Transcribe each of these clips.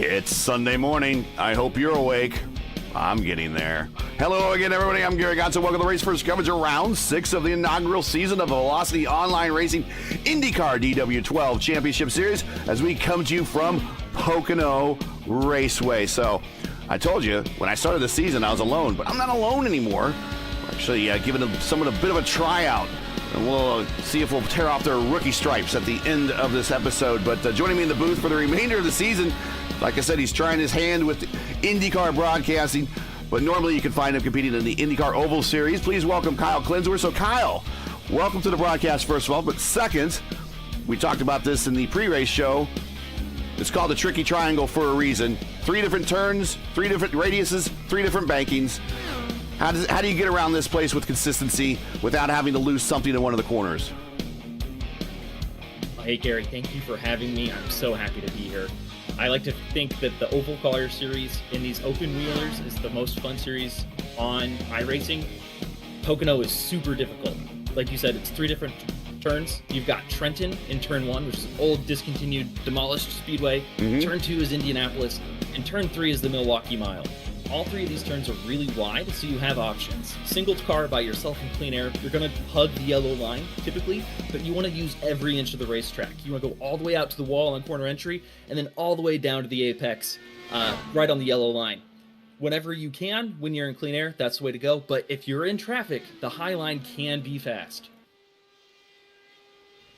It's Sunday morning. I hope you're awake. I'm getting there. Hello again, everybody. I'm Gary Gatso. Welcome to Race First coverage of round 6 of the inaugural season of Velocity Online Racing IndyCar DW12 Championship Series as we come to you from Pocono Raceway. So I told you when I started the season I was alone, but I'm not alone anymore. We're actually giving someone a bit of a tryout. And we'll see if we'll tear off their rookie stripes at the end of this episode. But joining me in the booth for the remainder of the season, like I said, he's trying his hand with IndyCar broadcasting, but normally you can find him competing in the IndyCar Oval Series. Please welcome Kyle Klinswer. So Kyle, welcome to the broadcast first of all, but second, we talked about this in the pre-race show. It's called the Tricky Triangle for a reason. 3 different turns, 3 different radiuses, 3 different bankings. How do you get around this place with consistency without having to lose something in one of the corners? Hey Gary, thank you for having me. I'm so happy to be here. I like to think that the Oval Color Series in these open wheelers is the most fun series on iRacing. Pocono is super difficult. Like you said, it's 3 different turns. You've got Trenton in turn 1, which is old, discontinued, demolished speedway. Turn 2 is Indianapolis, and turn 3 is the Milwaukee Mile. All 3 of these turns are really wide, so you have options. Single car by yourself in clean air, you're going to hug the yellow line, typically, but you want to use every inch of the racetrack. You want to go all the way out to the wall on corner entry, and then all the way down to the apex, right on the yellow line. Whenever you can, when you're in clean air, that's the way to go, but if you're in traffic, the high line can be fast.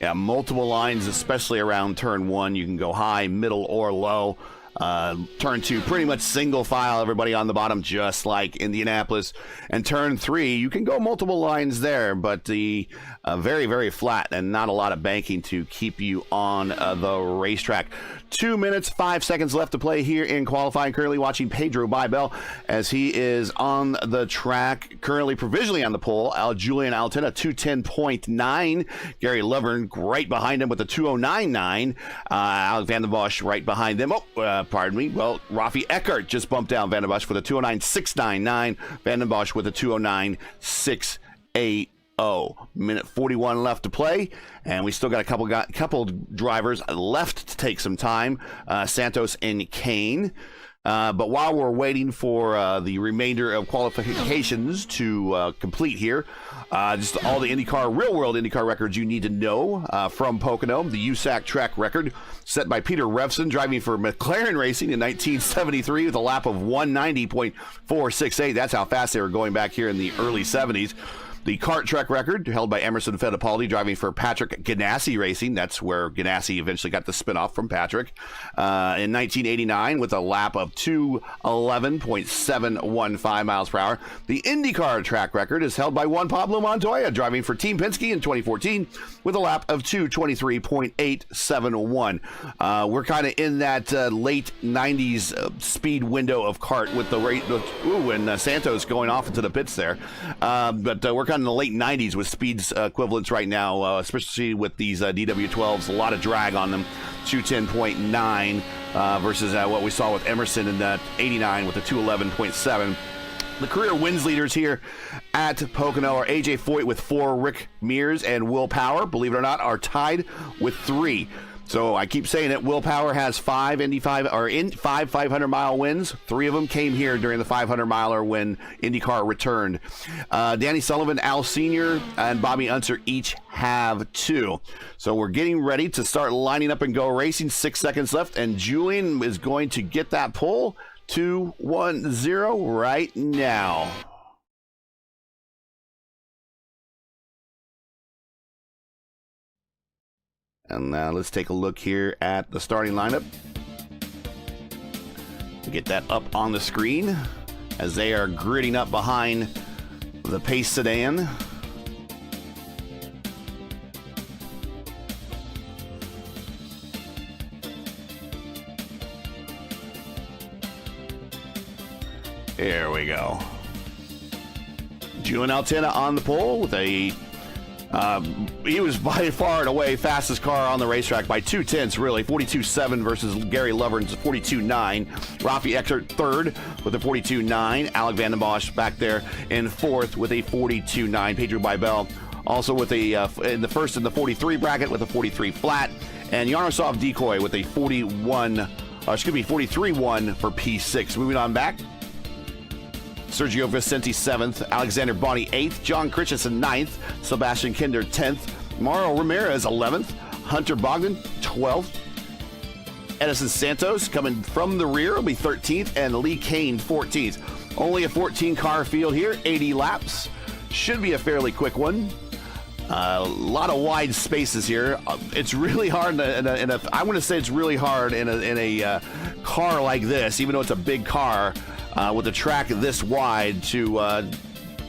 Yeah, multiple lines, especially around turn 1. You can go high, middle, or low. Turn 2, pretty much single file, everybody on the bottom, just like Indianapolis. And turn 3, you can go multiple lines there, but the very, very flat and not a lot of banking to keep you on the racetrack. 2 minutes, 5 seconds left to play here in qualifying. Currently watching Pedro Bybel as he is on the track, currently provisionally on the pole. Julian Altena, 210.9. Gary Lovern right behind him with a 209.9. Alec Van den Bosch right behind them. Pardon me. Well, Rafi Eckert just bumped down Van den Bosch with a 209.699. Van den Bosch with a 209.680. Minute 41 left to play, and we still got a couple drivers left to take some time. Santos and Kane. But while we're waiting for the remainder of qualifications to complete here, just all the real-world IndyCar records you need to know from Pocono. The USAC track record set by Peter Revson, driving for McLaren Racing in 1973 with a lap of 190.468. That's how fast they were going back here in the early 70s. The kart track record held by Emerson Fittipaldi, driving for Patrick Ganassi Racing. That's where Ganassi eventually got the spinoff from Patrick. In 1989 with a lap of 211.715 miles per hour. The IndyCar track record is held by Juan Pablo Montoya, driving for Team Penske in 2014 with a lap of 223.871. We're kind of in that late 90s speed window of kart with the rate. And Santos going off into the pits there. But we're kind of in the late 90s with speeds equivalents right now, especially with these DW12s. A lot of drag on them. 210.9 versus what we saw with Emerson in that 89 with a 211.7. The career wins leaders here at Pocono are AJ Foyt with 4, Rick Mears and Will Power, believe it or not, are tied with 3. So I keep saying it, Will Power has 5 5 500-mile wins. 3 of them came here during the 500-miler when IndyCar returned. Danny Sullivan, Al Sr., and Bobby Unser each have 2. So we're getting ready to start lining up and go racing. 6 seconds left, and Julian is going to get that pole. 2-1-0 right now. And now let's take a look here at the starting lineup. Get that up on the screen as they are gridding up behind the Pace sedan. There we go. Julian Altena on the pole with a he was by far and away fastest car on the racetrack by 2/10, really. 42.7 versus Gary Lovern's 42.9. Rafi Eckert third with a 42.9. Alec Van den Bosch back there in fourth with a 42.9. Pedro Bybel also with a in the first in the 43 bracket with a 43 flat. And Yaroslav Decoy with a 41 Excuse me, 43-1 for P6. Moving on back. Sergio Vicente 7th, Alexander Bonney 8th, John Christensen 9th, Sebastian Kinder 10th, Mauro Ramirez 11th, Hunter Bogdan 12th, Edison Santos coming from the rear will be 13th, and Lee Kane 14th. Only a 14-car field here, 80 laps. Should be a fairly quick one. A lot of wide spaces here. It's really hard I want to say it's really hard in a car like this, even though it's a big car, with a track this wide, to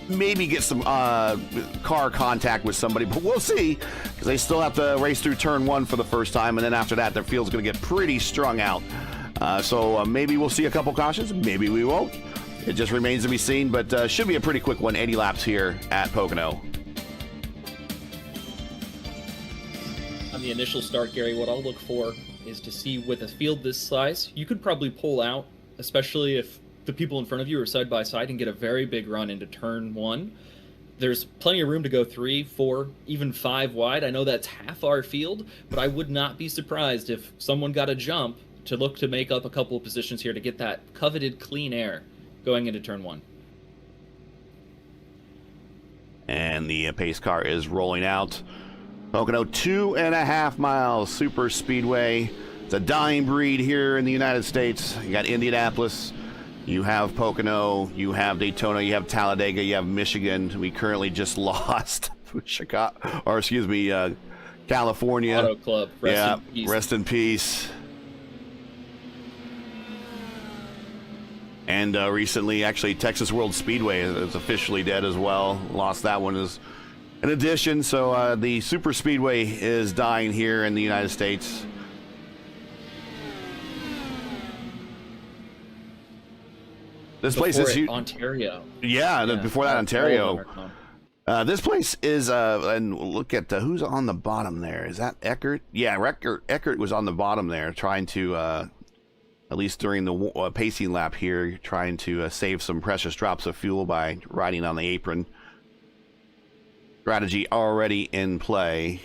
maybe get some car contact with somebody. But we'll see, because they still have to race through turn 1 for the first time, and then after that, their field's going to get pretty strung out. So maybe we'll see a couple cautions. Maybe we won't. It just remains to be seen, but should be a pretty quick one. 80 laps here at Pocono. On the initial start, Gary, what I'll look for is to see, with a field this size, you could probably pull out, especially if the people in front of you are side by side, and get a very big run into turn 1. There's plenty of room to go 3, 4, even 5 wide. I know that's half our field, but I would not be surprised if someone got a jump to look to make up a couple of positions here to get that coveted clean air going into turn 1. And the pace car is rolling out. Pocono, 2.5 miles super speedway. It's a dying breed here in the United States. You got Indianapolis, you have Pocono, you have Daytona, you have Talladega, you have Michigan. We currently just lost Chicago, or excuse me, California. Auto Club. Rest in peace. Rest in peace. And recently, actually, Texas World Speedway is officially dead as well. Lost that one as an addition. So the super speedway is dying here in the United States. This place is huge. Ontario. Yeah, before that, Ontario. This place is, and look at who's on the bottom there. Is that Eckert? Yeah, Eckert was on the bottom there, trying to, at least during the pacing lap here, trying to save some precious drops of fuel by riding on the apron. Strategy already in play.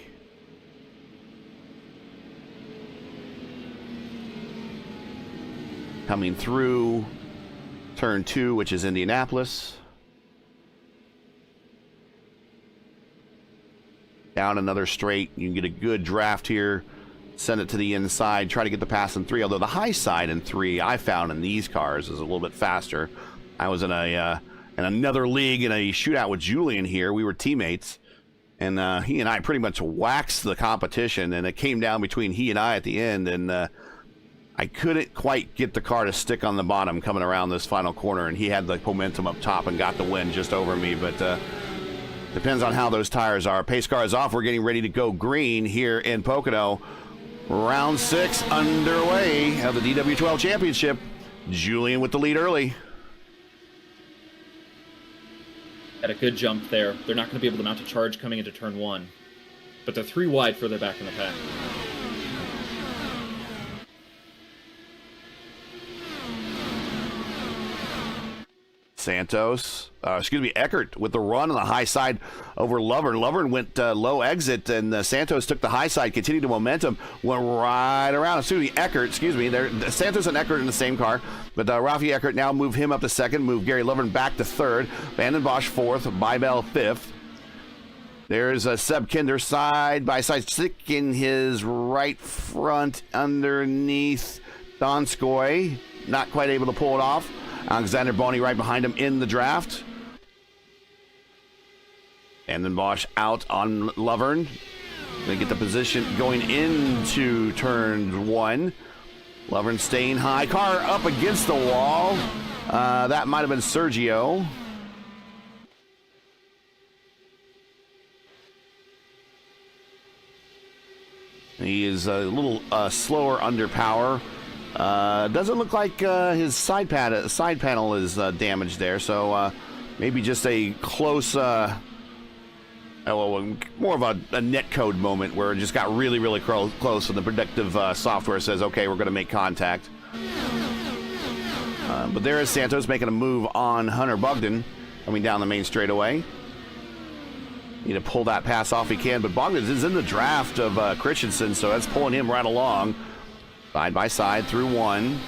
Coming through turn 2, which is Indianapolis. Down another straight. You can get a good draft here. Send it to the inside. Try to get the pass in 3. Although the high side in 3, I found in these cars, is a little bit faster. I was in another league in a shootout with Julian here. We were teammates. And he and I pretty much waxed the competition. And it came down between he and I at the end. And I couldn't quite get the car to stick on the bottom coming around this final corner, and he had the momentum up top and got the win just over me. But depends on how those tires are. Pace car is off. We're getting ready to go green here in Pocono. Round 6 underway of the DW12 Championship. Julian with the lead early. Had a good jump there. They're not going to be able to mount a charge coming into turn 1, but they're 3 wide further back in the pack. Eckert with the run on the high side over Lovern. Lovern went low exit, and Santos took the high side, continued the momentum, went right around. Santos and Eckert in the same car, but Rafi Eckert now moved him up to 2nd, moved Gary Lovern back to 3rd, Vanden Bosch 4th, Bybel 5th. There's Seb Kinder side by side, sticking his right front underneath Donskoy, not quite able to pull it off. Alexander Bonney right behind him in the draft. And then Bosch out on Lovern. They get the position going into turn 1. Lovern staying high. Car up against the wall. That might have been Sergio. He is a little slower under power. Doesn't look like his side panel is damaged there, so maybe just a close, more of a net code moment where it just got really, really close, and the predictive software says, okay, we're going to make contact. But there is Santos making a move on Hunter Bogdan coming down the main straightaway. Need to pull that pass off he can, but Bogdan is in the draft of Christensen, so that's pulling him right along. Side by side through one.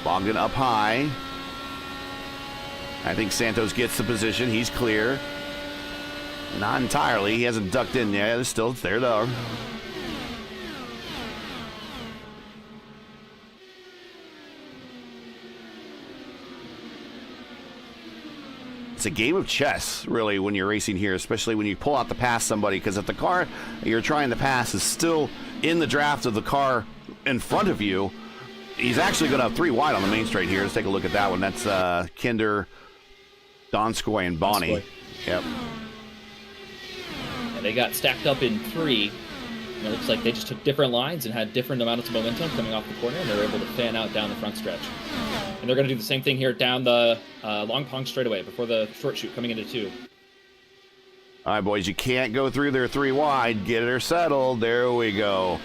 Bogdan up high. I think Santos gets the position. He's clear. Not entirely. He hasn't ducked in yet. It's there though. It's a game of chess, really, when you're racing here, especially when you pull out to pass somebody, because if the car you're trying to pass is still in the draft of the car in front of you, he's actually going to have 3 wide on the main straight here. Let's take a look at that one. That's Kinder, Donskoy, and Bonnie. Donskoy. Yep. And they got stacked up in 3. And it looks like they just took different lines and had different amounts of momentum coming off the corner, and they were able to fan out down the front stretch. And they're going to do the same thing here down the Long Pong straightaway before the short shoot coming into 2. All right, boys, you can't go through their 3 wide. Get her settled. There we go.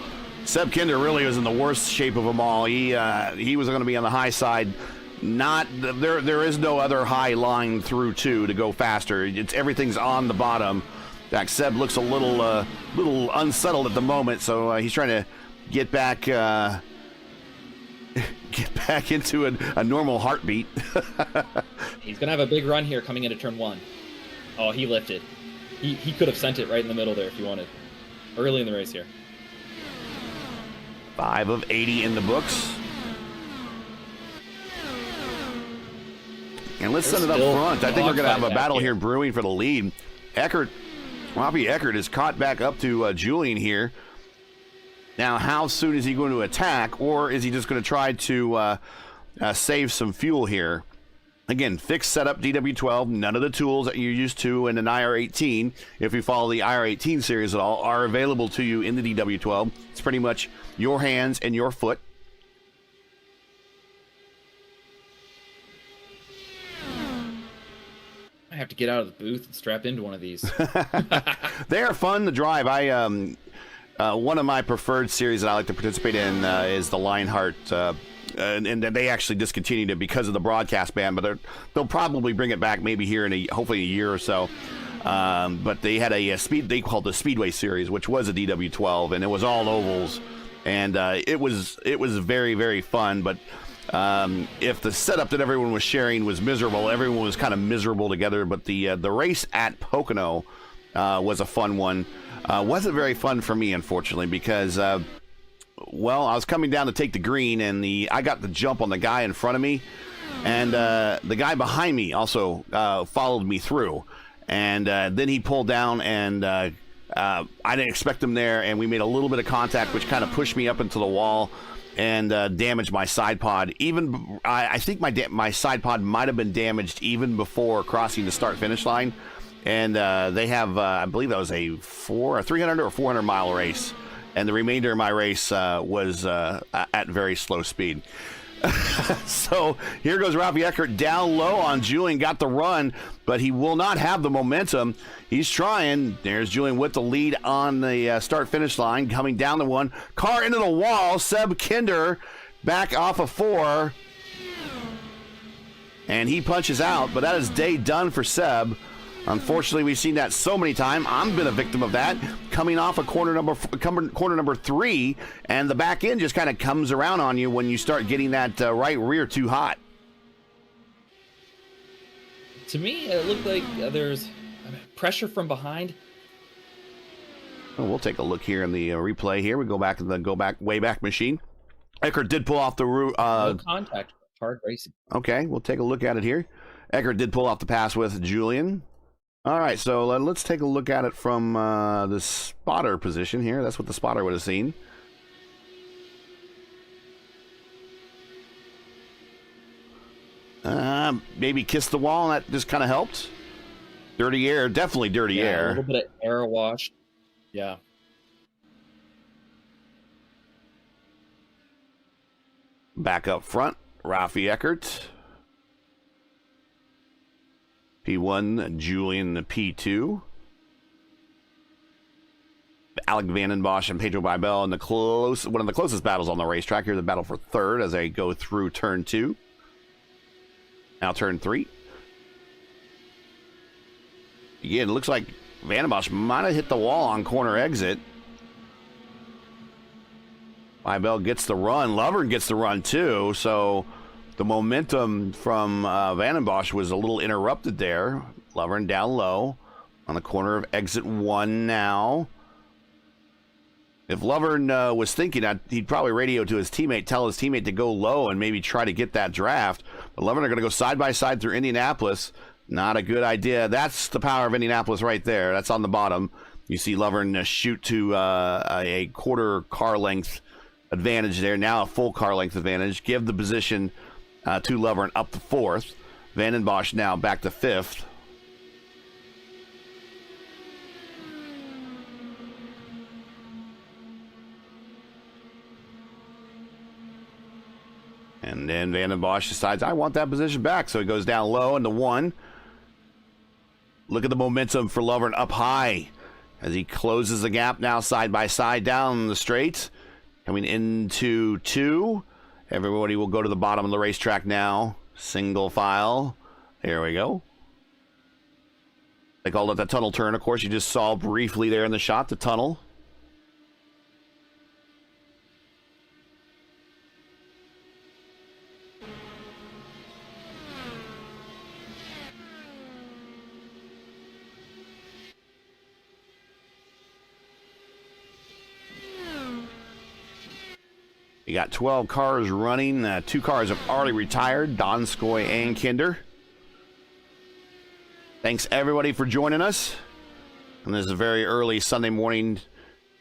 Seb Kinder really was in the worst shape of them all. He was going to be on the high side. There is no other high line through 2 to go faster. Everything's on the bottom. In fact, Seb looks a little unsettled at the moment, so he's trying to get back into a normal heartbeat. He's going to have a big run here coming into turn 1. Oh, he lifted. He could have sent it right in the middle there if he wanted. Early in the race here. 5 of 80 in the books. And let's send it up front. I think we're going to have a battle here brewing for the lead. Rafi Eckert is caught back up to Julian here. Now, how soon is he going to attack, or is he just going to try to save some fuel here? Again, fixed setup DW12, none of the tools that you're used to in an IR18, if you follow the IR18 series at all, are available to you in the DW12. It's pretty much your hands and your foot. I have to get out of the booth and strap into one of these. They are fun to drive. One of my preferred series that I like to participate in is the Lionheart, and they actually discontinued it because of the broadcast ban, but they'll probably bring it back maybe here in hopefully a year or so. But they had they called the Speedway series, which was a DW12, and it was all ovals, and it was very, very fun. But if the setup that everyone was sharing was miserable, everyone was kind of miserable together. But the race at Pocono was a fun one. Wasn't very fun for me, unfortunately, because I was coming down to take the green, and I got the jump on the guy in front of me, and the guy behind me also followed me through, and then he pulled down, and I didn't expect him there, and we made a little bit of contact, which kind of pushed me up into the wall and damaged my side pod. Even I think my side pod might have been damaged even before crossing the start-finish line. And they have, I believe that was a 300 or 400 mile race. And the remainder of my race was at very slow speed. So here goes Rafi Eckert down low on Julian, got the run, but he will not have the momentum. He's trying. There's Julian with the lead on the start-finish line, coming down the one. Car into the wall. Seb Kinder back off of 4. And he punches out, but that is day done for Seb. Unfortunately, we've seen that so many times. I've been a victim of that, coming off a corner number 3, and the back end just kind of comes around on you when you start getting that right rear too hot. To me, it looked like there's pressure from behind. Well, we'll take a look here in the replay. Here we go back in the Wayback Machine. Eckert did pull off the no contact, hard racing. Okay, we'll take a look at it here. Eckert did pull off the pass with Julian. All right, so let's take a look at it from the spotter position here. That's what the spotter would have seen. Maybe kissed the wall, and that just kind of helped. Dirty air, definitely dirty air. A little bit of air wash. Yeah. Back up front, Rafi Eckert. P1, Julian P2. Alec Vandenbosch and Pedro Bibel in one of the closest battles on the racetrack. Here, the battle for third as they go through turn 2. Now turn 3. Again, it looks like Vandenbosch might have hit the wall on corner exit. Bybel gets the run. Lovern gets the run too. So the momentum from Van den Bosch was a little interrupted there. Lovern down low on the corner of exit 1 now. If Lovern was thinking, he'd probably radio to his teammate, tell his teammate to go low and maybe try to get that draft. But Lovern are going to go side by side through Indianapolis. Not a good idea. That's the power of Indianapolis right there. That's on the bottom. You see Lovern shoot to a quarter car length advantage there. Now a full car length advantage. Give the position to Lovern up to 4th. Van den Bosch now back to 5th. And then Van den Bosch decides, I want that position back. So he goes down low into 1. Look at the momentum for Lovern up high as he closes the gap now side by side down the straight. Coming into 2. Everybody will go to the bottom of the racetrack now. Single file. There we go. They called it the tunnel turn, of course. You just saw briefly there in the shot, the tunnel. You got 12 cars running. 2 cars have already retired, Donskoy and Kinder. Thanks, everybody, for joining us. And this is a very early Sunday morning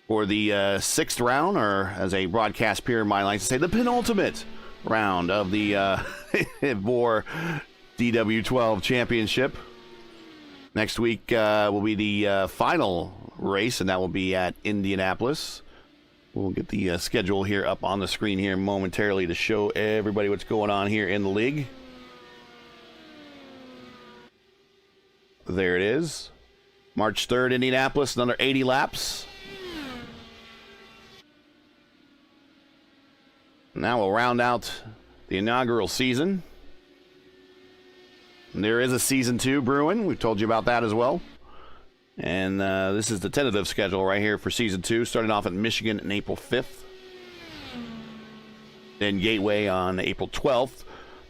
for the 6th round, or as a broadcast peer might like to say, the penultimate round of the VOR DW12 championship. Next week will be the final race, and that will be at Indianapolis. We'll get the schedule here up on the screen here momentarily to show everybody what's going on here in the league. There it is. March 3rd, Indianapolis, another 80 laps. Now we'll round out the inaugural season. And there is a season 2 brewing. We've told you about that as well. And this is the tentative schedule right here for Season 2, starting off at Michigan on April 5th. Then Gateway on April 12th.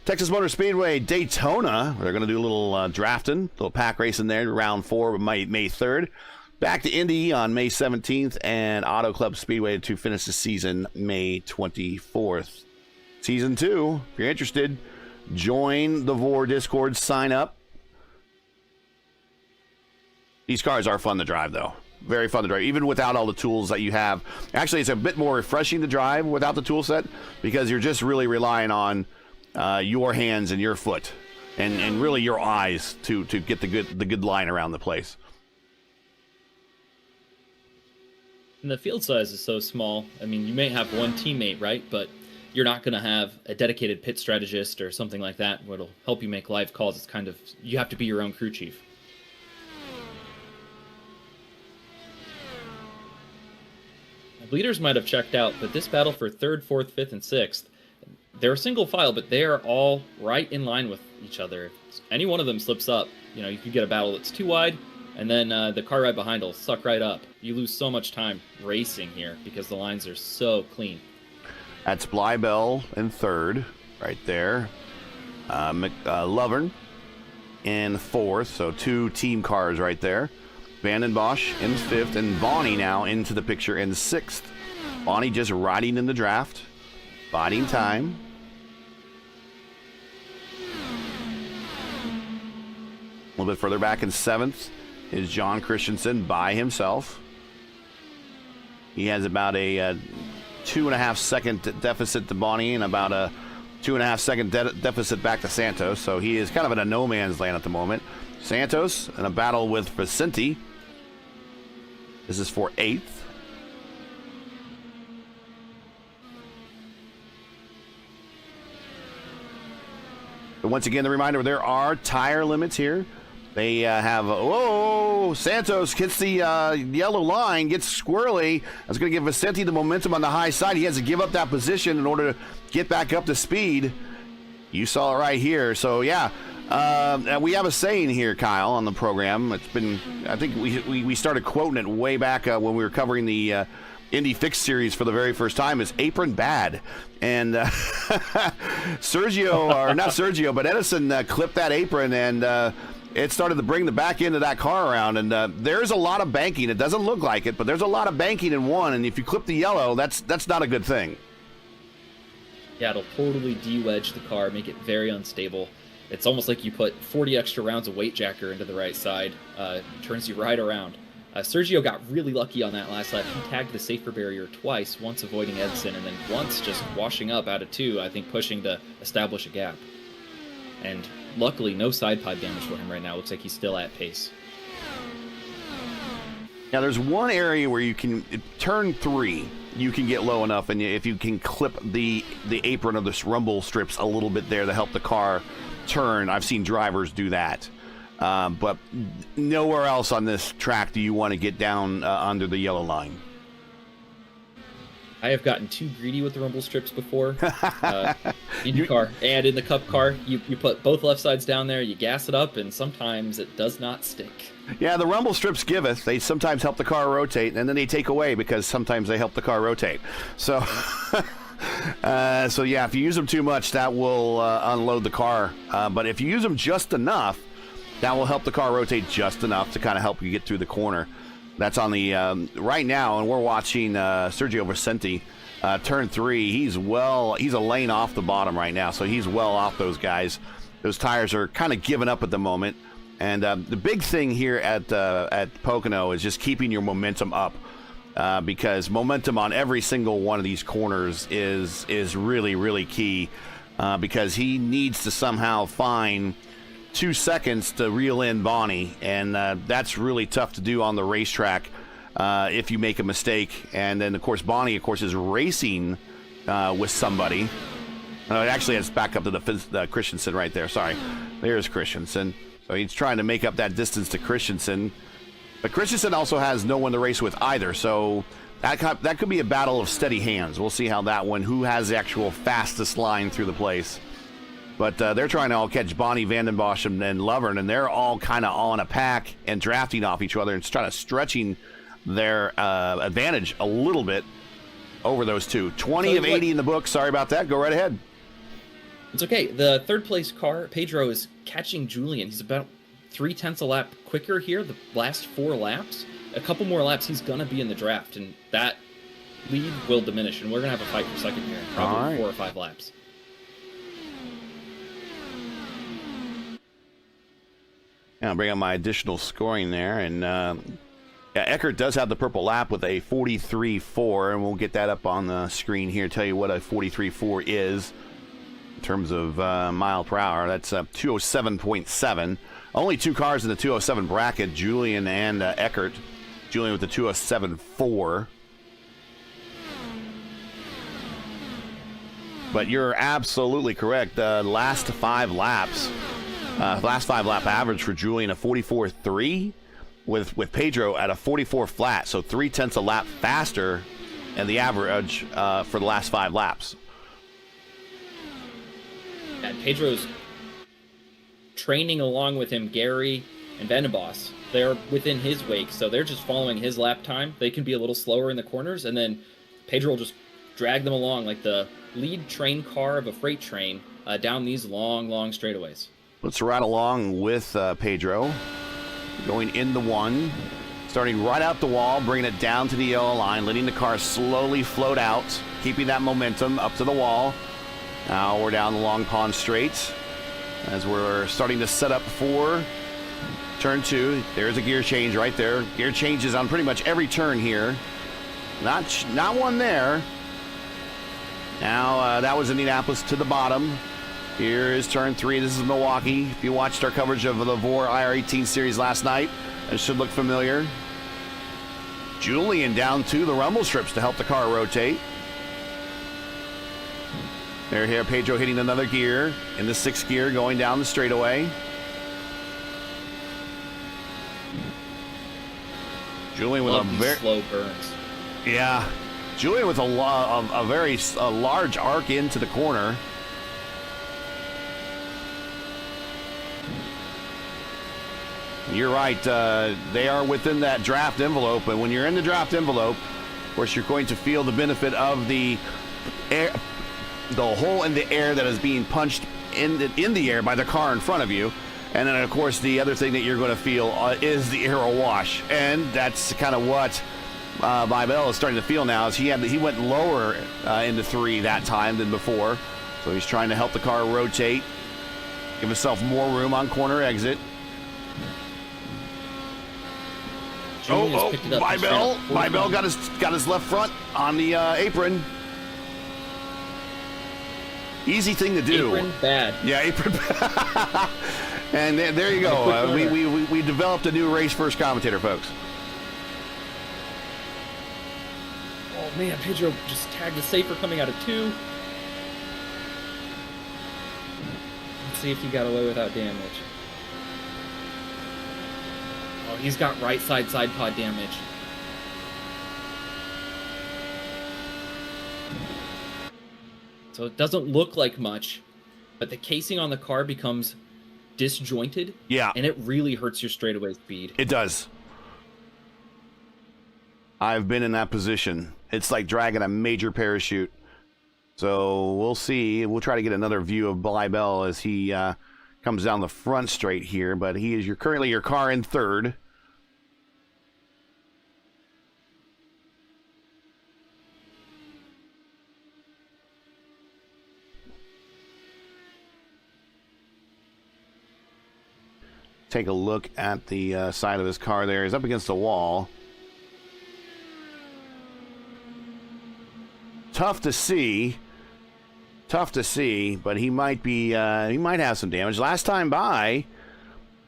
Texas Motor Speedway, Daytona. They're going to do a little drafting, a little pack racing there, round 4, May 3rd. Back to Indy on May 17th, and Auto Club Speedway to finish the season May 24th. Season 2, if you're interested, join the VOR Discord, sign up. These cars are fun to drive, though. Very fun to drive, even without all the tools that you have. Actually, it's a bit more refreshing to drive without the tool set because you're just really relying on your hands and your foot and really your eyes to get the good line around the place. And the field size is so small. I mean, you may have one teammate, right? But you're not going to have a dedicated pit strategist or something like that what'll help you make live calls. It's kind of, you have to be your own crew chief. Leaders might have checked out, but this battle for 3rd, 4th, 5th, and 6th, they're single file, but they are all right in line with each other. If any one of them slips up, you know, you could get a battle that's too wide, and then the car right behind will suck right up. You lose so much time racing here because the lines are so clean. That's Bybel in 3rd, right there. Lovern in 4th, so 2 team cars right there. Van den Bosch in 5th, and Bonnie now into the picture in 6th. Bonnie just riding in the draft, biding time. A little bit further back in 7th is John Christensen by himself. He has about a 2.5 second deficit to Bonnie and about a 2.5 second deficit back to Santos, so he is kind of in a no man's land at the moment. Santos in a battle with Vicente. This is for 8th. But once again, the reminder, there are tire limits here. They have, whoa, Santos hits the yellow line, gets squirrely. That's going to give Vicente the momentum on the high side. He has to give up that position in order to get back up to speed. You saw it right here. So, yeah. We have a saying here, Kyle, on the program. It's been, I think we started quoting it way back when we were covering the Indy Fixed Series for the very first time is apron bad. And Sergio, or not Sergio, but Edison clipped that apron, and it started to bring the back end of that car around. And there's a lot of banking. It doesn't look like it, but there's a lot of banking in one. And if you clip the yellow, that's not a good thing. Yeah, it'll totally de-wedge the car, make it very unstable. It's almost like you put 40 extra rounds of weight jacker into the right side. Turns you right around. Sergio got really lucky on that last lap. He tagged the safer barrier twice, once avoiding Edson, and then once just washing up out of 2, I think pushing to establish a gap. And luckily, no side pod damage for him right now. Looks like he's still at pace. Now, there's one area where you can, turn 3, you can get low enough, and if you can clip the apron of the rumble strips a little bit there to help the car turn. I've seen drivers do that. But nowhere else on this track do you want to get down under the yellow line. I have gotten too greedy with the rumble strips before. IndyCar and in the Cup car, you put both left sides down there, you gas it up, and sometimes it does not stick. Yeah, the rumble strips giveth. They sometimes help the car rotate, and then they take away because sometimes they help the car rotate. So, so yeah, if you use them too much, that will unload the car. But if you use them just enough, that will help the car rotate just enough to kind of help you get through the corner. That's on the right now, and we're watching Sergio Vicente turn 3. He's a lane off the bottom right now, so he's well off those guys. Those tires are kind of giving up at the moment, and the big thing here at Pocono is just keeping your momentum up, because momentum on every single one of these corners is really, really key, because he needs to somehow find 2 seconds to reel in Bonnie, and that's really tough to do on the racetrack if you make a mistake. And then, of course, Bonnie, is racing with somebody. Actually, it's back up to the Christensen right there. Sorry. There's Christensen. So he's trying to make up that distance to Christensen. But Christensen also has no one to race with either, so that could be a battle of steady hands. We'll see how that one, who has the actual fastest line through the place. But they're trying to all catch Bonnie, Vanden Bosch, and Lovern, and they're all kind of all in a pack and drafting off each other and trying to stretching their advantage a little bit over those two. 20 of 80 in the book. Sorry about that. Go right ahead. It's okay. The third place car, Pedro, is catching Julian. He's about 0.3 a lap quicker here the last 4 laps. A couple more laps, he's going to be in the draft, and that lead will diminish, and we're going to have a fight for second here in probably 4 or 5 laps. I'll bring up my additional scoring there, and Eckert does have the purple lap with a 43.4, and we'll get that up on the screen here, tell you what a 43.4 is in terms of mile per hour. That's 207.7. Only 2 cars in the 207 bracket, Julian and Eckert. Julian with the 207.4. But you're absolutely correct. The last 5 laps... last 5 lap average for Julian, a 44.3, with Pedro at a 44 flat, so 0.3 a lap faster than the average for the last 5 laps. And Pedro's training along with him, Gary and Venabos. They're within his wake, so they're just following his lap time. They can be a little slower in the corners, and then Pedro will just drag them along like the lead train car of a freight train down these long, long straightaways. Let's ride along with Pedro, going in the 1, starting right out the wall, bringing it down to the yellow line, letting the car slowly float out, keeping that momentum up to the wall. Now we're down the Long Pond Straight as we're starting to set up for turn 2. There's a gear change right there. Gear changes on pretty much every turn here. Not one there. Now that was Indianapolis to the bottom. Here is turn 3. This is Milwaukee. If you watched our coverage of the VOR IR18 series last night, it should look familiar. Julian down to the rumble strips to help the car rotate. Here, Pedro hitting another gear in the 6th gear going down the straightaway. Julian with these slow burns. Yeah. Julian with a very large arc into the corner. You're right. They are within that draft envelope, and when you're in the draft envelope, course, you're going to feel the benefit of the air, the hole in the air that is being punched in the air by the car in front of you. And then, of course, the other thing that you're going to feel is the aero wash. And that's kind of what Bybel is starting to feel now. Is he went lower into 3 that time than before. So he's trying to help the car rotate, give himself more room on corner exit. Bybel got his left front on the apron. Easy thing to do. Apron bad. Yeah, apron bad. And there you go. We developed a new race first commentator, folks. Oh man, Pedro just tagged the safer coming out of 2. Let's see if he got away without damage. Oh, he's got right side pod damage. So it doesn't look like much, but the casing on the car becomes disjointed. Yeah. And it really hurts your straightaway speed. It does. I've been in that position. It's like dragging a major parachute. So we'll see. We'll try to get another view of Bybel as he comes down the front straight here. But he is currently your car in 3rd. Take a look at the side of his car there. He's up against the wall. Tough to see, but he might be. He might have some damage. Last time by,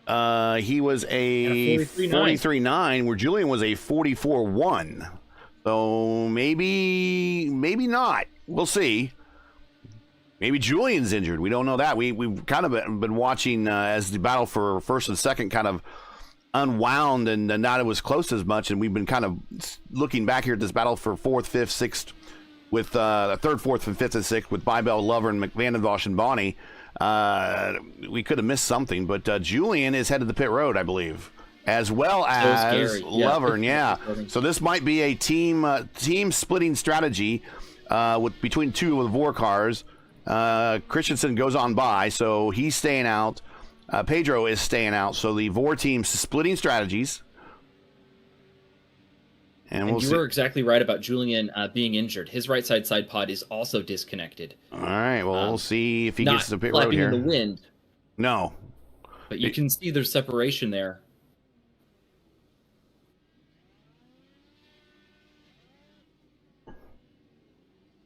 he was a 43.9, where Julian was a 44.1. So maybe not. We'll see. Maybe Julian's injured. We don't know that. We've kind of been watching as the battle for first and second kind of unwound and not it was close as much. And we've been kind of looking back here at this battle for 4th, 5th, 6th, with 3rd, 4th, and 5th and 6th with Bybel, Lovern, McVandenbosch, and Bonnie. We could have missed something, but Julian is headed to pit road, I believe, as well as Lovern. Yeah. So this might be a team splitting strategy between 2 of the VOR cars. Christensen goes on by, so he's staying out. Pedro is staying out, so the VOR team's splitting strategies. And you were exactly right about Julian being injured. His right side pod is also disconnected. All right, well, we'll see if he gets to the pit road here. Not in the wind. No. But you can see there's separation there.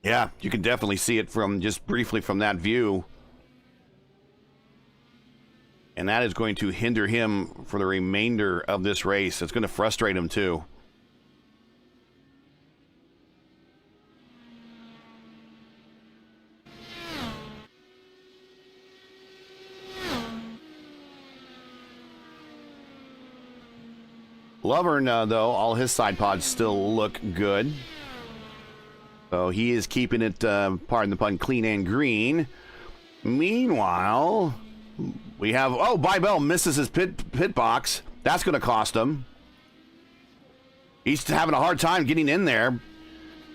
Yeah, you can definitely see it from just briefly from that view. And that is going to hinder him for the remainder of this race. It's going to frustrate him too. Lovern, though, all his side pods still look good. So he is keeping it, pardon the pun, clean and green. Meanwhile, we have, Bybel misses his pit box. That's going to cost him. He's having a hard time getting in there.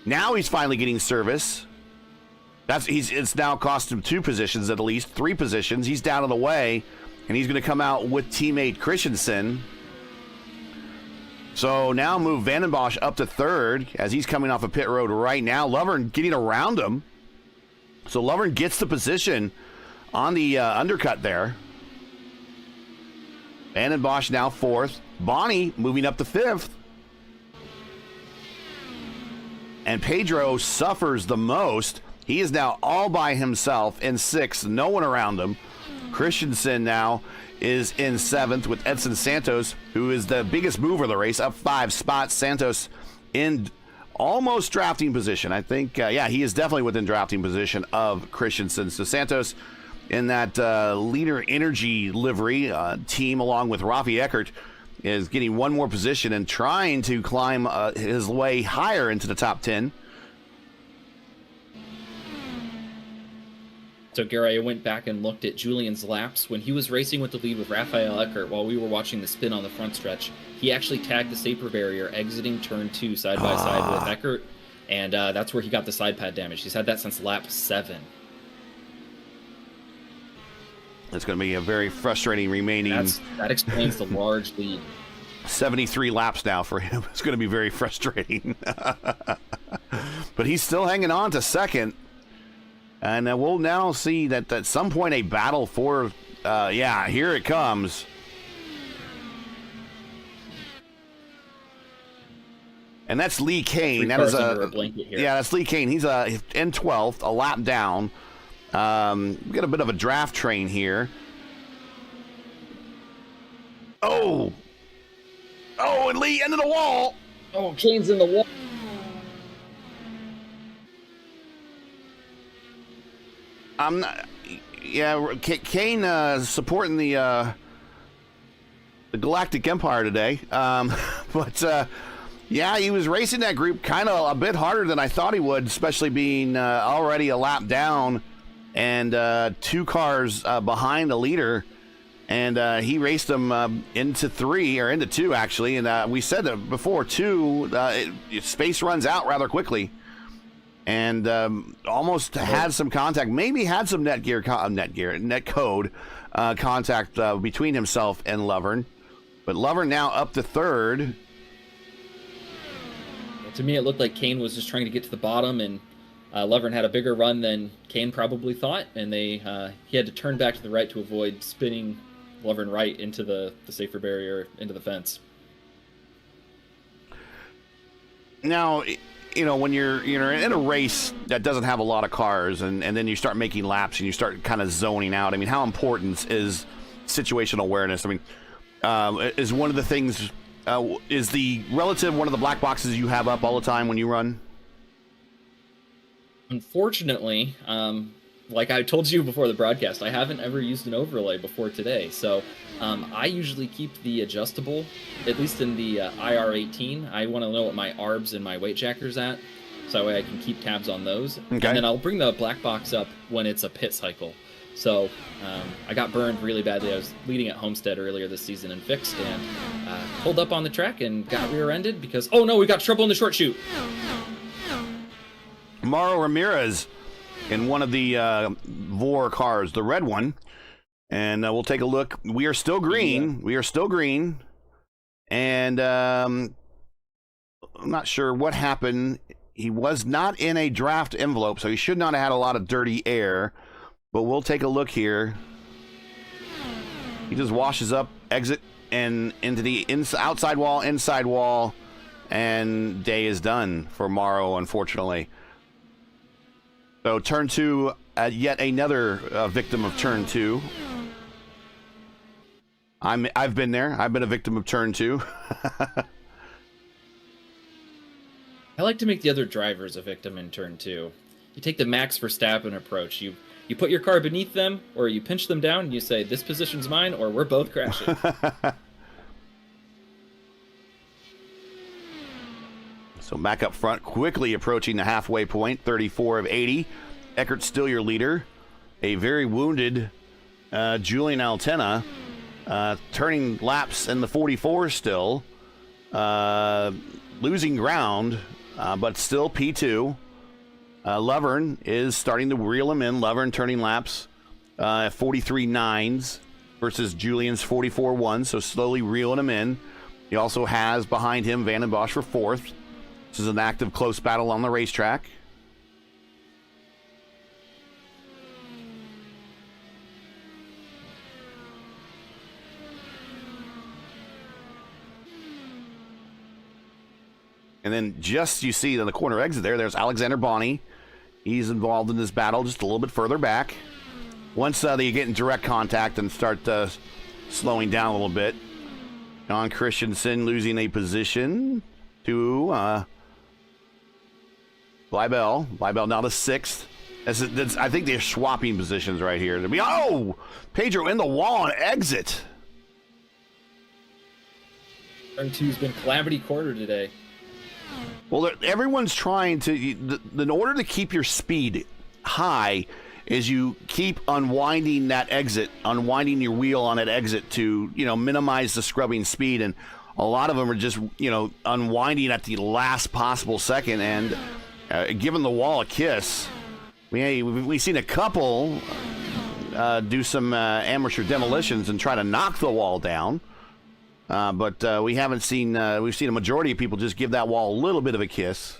Now he's finally getting service. It's now cost him 2 positions, at least 3 positions. He's down in the way, and he's going to come out with teammate Christensen. So now move Vandenbosch up to 3rd as he's coming off a pit road right now. Lovern getting around him. So Lovern gets the position on the undercut there. Vandenbosch now 4th. Bonnie moving up to 5th. And Pedro suffers the most. He is now all by himself in 6th. No one around him. Christensen now is in 7th with Edson Santos, who is the biggest mover of the race, up 5 spots. Santos in almost drafting position. I think, he is definitely within drafting position of Christensen. So Santos in that Leader Energy livery team, along with Rafi Eckert, is getting one more position and trying to climb his way higher into the top 10. So, Gary, I went back and looked at Julian's laps. When he was racing with the lead with Rafael Eckert while we were watching the spin on the front stretch, he actually tagged the safety barrier exiting turn 2 side by side with Eckert, and that's where he got the side pad damage. He's had that since lap 7. It's going to be a very frustrating remaining. That explains the large lead. 73 laps now for him. It's going to be very frustrating. But he's still hanging on to second. And we'll now see that at some point a battle for, yeah, here it comes. And that's Lee Kane. That is that's Lee Kane. He's in 12th, a lap down. We got a bit of a draft train here. Oh, and Lee into the wall. Oh, Kane's in the wall. I'm not. Yeah, Kane supporting the Galactic Empire today. But yeah, he was racing that group kind of a bit harder than I thought he would, especially being already a lap down and 2 cars behind the leader. And he raced them into 2 actually. And we said that before 2, space runs out rather quickly. And almost had some contact, maybe had some net code contact between himself and Lovern. But Lovern now up to 3rd. To me, it looked like Kane was just trying to get to the bottom, and Lovern had a bigger run than Kane probably thought, and he had to turn back to the right to avoid spinning Lovern right into the safer barrier, into the fence. Now, you know, when you're in a race that doesn't have a lot of cars, and then you start making laps and you start kind of zoning out, I mean, how important is situational awareness? I mean, is one of the things, is the relative one of the black boxes you have up all the time when you run? Unfortunately, like I told you before the broadcast, I haven't ever used an overlay before today. So I usually keep the adjustable, at least in the IR18. I want to know what my ARBs and my weight jacker's at, so that way I can keep tabs on those. Okay. And then I'll bring the black box up when it's a pit cycle. So I got burned really badly. I was leading at Homestead earlier this season and fixed, and pulled up on the track and got rear-ended because, oh no, we got trouble in the short chute. Mauro Ramirez in one of the VOR cars, the red one. And we'll take a look. We are still green. Yeah. We are still green. And I'm not sure what happened. He was not in a draft envelope, so he should not have had a lot of dirty air. But we'll take a look here. He just washes up, exit, and into the outside wall, inside wall, and day is done for Mauro, unfortunately. So turn 2, yet another victim of turn 2. I've been there. I've been a victim of turn 2. I like to make the other drivers a victim in turn 2. You take the Max Verstappen approach. You put your car beneath them, or you pinch them down, and you say, this position's mine, or we're both crashing. So back up front, quickly approaching the halfway point, 34 of 80. Eckert still your leader. A very wounded Julian Altena, turning laps in the 44 still. Losing ground, but still P2. Lovern is starting to reel him in. Lovern turning laps at 43.9s versus Julian's 44.1, so slowly reeling him in. He also has behind him Van den Bosch for 4th. This is an active close battle on the racetrack. And then just you see on the corner exit there's Alexander Bonney. He's involved in this battle just a little bit further back. Once they get in direct contact and start slowing down a little bit. John Christensen losing a position to Bleibel. Bleibel now the 6th. I think they're swapping positions right here. Oh! Pedro in the wall on exit. Turn 2's been calamity quarter today. Well, everyone's trying to, in order to keep your speed high, is you keep unwinding that exit, unwinding your wheel on that exit to, minimize the scrubbing speed. And a lot of them are just, unwinding at the last possible second and giving the wall a kiss. We've seen a couple do some amateur demolitions and try to knock the wall down. But we haven't seen, we've seen a majority of people just give that wall a little bit of a kiss.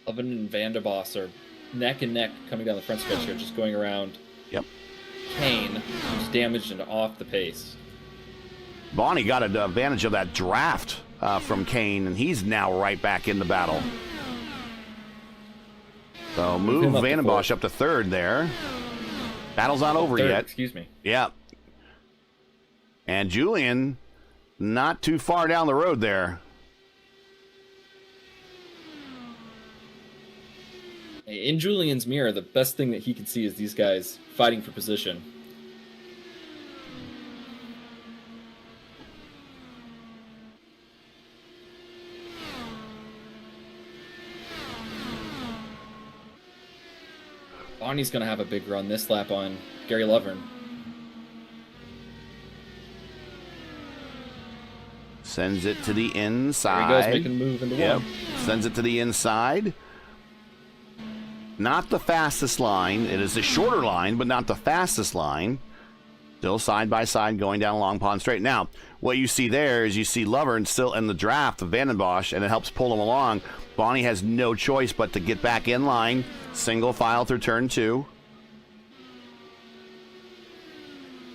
Oven and Vanderboss are neck and neck coming down the front stretch here, just going around. Yep. Kane, who's damaged and off the pace. Bonnie got an advantage of that draft from Kane, and he's now right back in the battle. So move Vandenbosch up to third there. Battle's not over yet. Excuse me. Yeah. And Julian, not too far down the road there. In Julian's mirror, the best thing that he can see is these guys fighting for position. Bonnie's going to have a big run this lap on Gary Lovern. Sends it to the inside. There he goes, making a move into one. Sends it to the inside. Not the fastest line. It is a shorter line, but not the fastest line. Still side by side going down Long Pond Straight. Now, what you see there is you see Lovern still in the draft of Vandenbosch, and it helps pull him along. Bonnie has no choice but to get back in line. Single file through turn 2.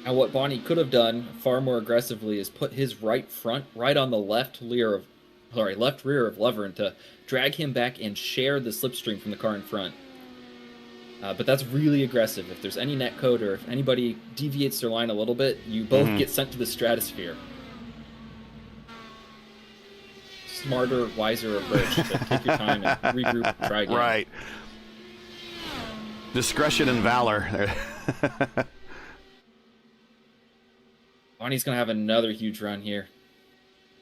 And what Bonnie could have done far more aggressively is put his right front right on the left rear of Lovern to drag him back and share the slipstream from the car in front. But that's really aggressive. If there's any net code or if anybody deviates their line a little bit, you both get sent to the stratosphere. Smarter, wiser approach to take your time and regroup and try again. Right. Discretion and valor. Bonnie's going to have another huge run here.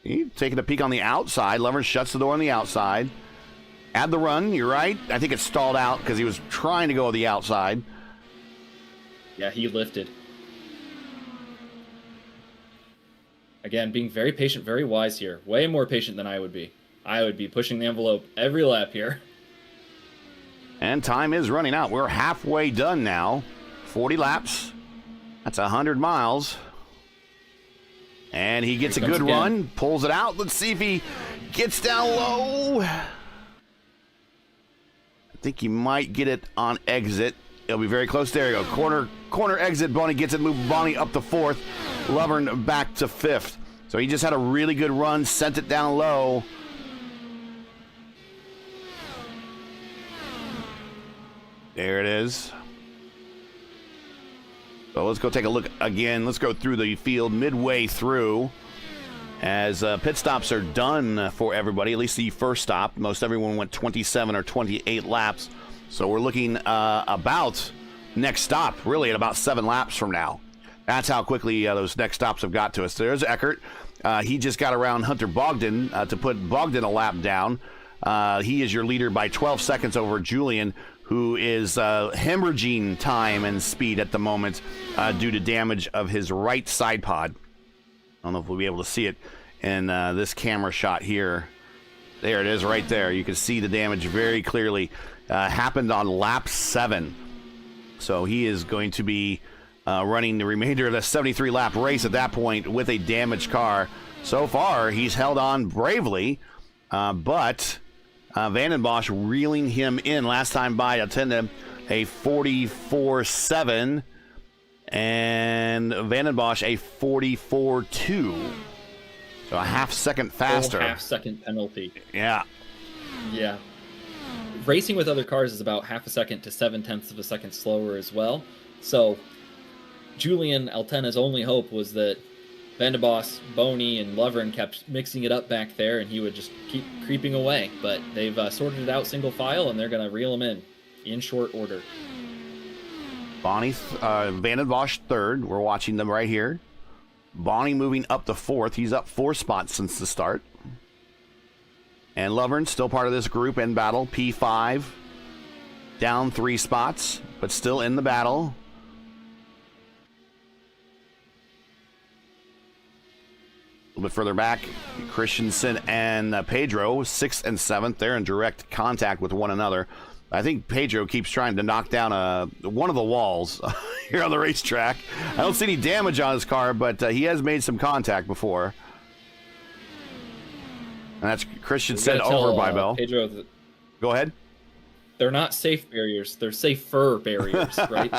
He's taking a peek on the outside. Lovern shuts the door on the outside. Add the run, you're right. I think it stalled out because he was trying to go to the outside. Yeah, he lifted. Again, being very patient, very wise here. Way more patient than I would be. I would be pushing the envelope every lap here. And time is running out. We're halfway done now. 40 laps. That's 100 miles. And he gets a good run, pulls it out. Let's see if he gets down low. I think he might get it on exit. It'll be very close. There you go. Corner exit. Bonnie gets it. Move Bonnie up to fourth. Lovern back to fifth. So he just had a really good run. Sent it down low. There it is. So let's go take a look again. Let's go through the field midway through. As pit stops are done for everybody, at least the first stop. Most everyone went 27 or 28 laps. So we're looking about next stop, really, at about 7 laps from now. That's how quickly those next stops have got to us. There's Eckert. He just got around Hunter Bogdan to put Bogdan a lap down. He is your leader by 12 seconds over Julian, who is hemorrhaging time and speed at the moment due to damage of his right side pod. I don't know if we'll be able to see it in this camera shot here. There it is right there. You can see the damage very clearly. Happened on lap 7. So he is going to be running the remainder of the 73-lap race at that point with a damaged car. So far, he's held on bravely, but Vandenbosch reeling him in last time by a 44.7. And Vandenbosch a 44.2. So a half second faster. Full half-second penalty. Yeah. Yeah. Racing with other cars is about half a second to 0.7 of a second slower as well. So Julian Altena's only hope was that Vandenbosch, Boney, and Lovern kept mixing it up back there, and he would just keep creeping away. But they've sorted it out single file, and they're going to reel him in short order. Bonnie, Vandenbosch third. We're watching them right here. Bonnie moving up to fourth. He's up 4 spots since the start. And Lovern still part of this group in battle. P5 down 3 spots, but still in the battle. A little bit further back, Christensen and Pedro, 6th and 7th. They're in direct contact with one another. I think Pedro keeps trying to knock down one of the walls here on the racetrack. I don't see any damage on his car, but he has made some contact before. And that's Christensen over by Bell. Pedro, go ahead. They're not safe barriers. They're safer barriers, right?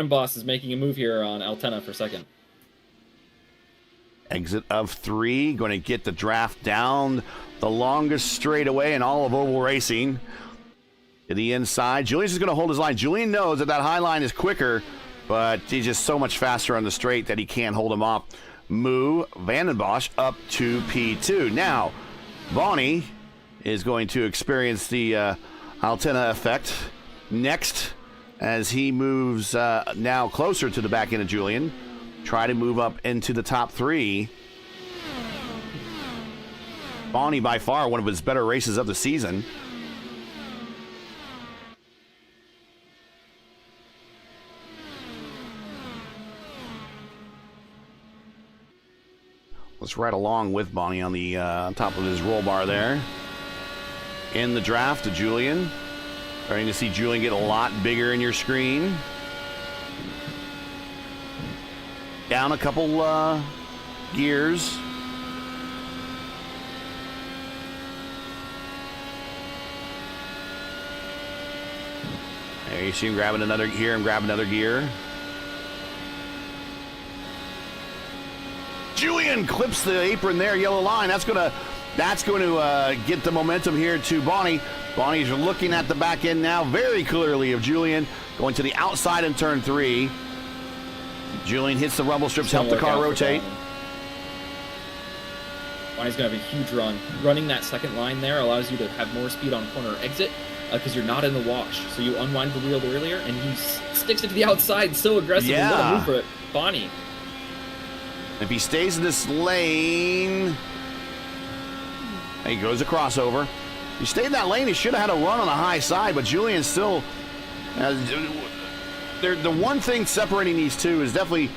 Boss is making a move here on Altena for second. Exit of 3, going to get the draft down the longest straightaway in all of oval racing. To the inside, Julian's just going to hold his line. Julian knows that high line is quicker, but he's just so much faster on the straight that he can't hold him off. Moo Vandenbosch up to P2. Now, Bonnie is going to experience the Altena effect next as he moves now closer to the back end of Julian. Try to move up into the top 3. Bonnie, by far, one of his better races of the season. Let's ride along with Bonnie on the top of his roll bar there. In the draft to Julian. Starting to see Julian get a lot bigger in your screen. Down a couple gears. There you see him grabbing another gear and grab another gear. Julian clips the apron there, yellow line. That's going to get the momentum here to Bonnie. Bonnie's looking at the back end now very clearly of Julian. Going to the outside in turn 3. Julian hits the rumble strips, help the car rotate. Bonnie's going to have a huge run. Running that second line there allows you to have more speed on corner exit because you're not in the wash. So you unwind the wheel earlier, and he sticks it to the outside so aggressively. Yeah. What a move for Bonnie. If he stays in this lane, he goes a crossover. If he stayed in that lane, he should have had a run on the high side, but Julian still... the one thing separating these two is definitely,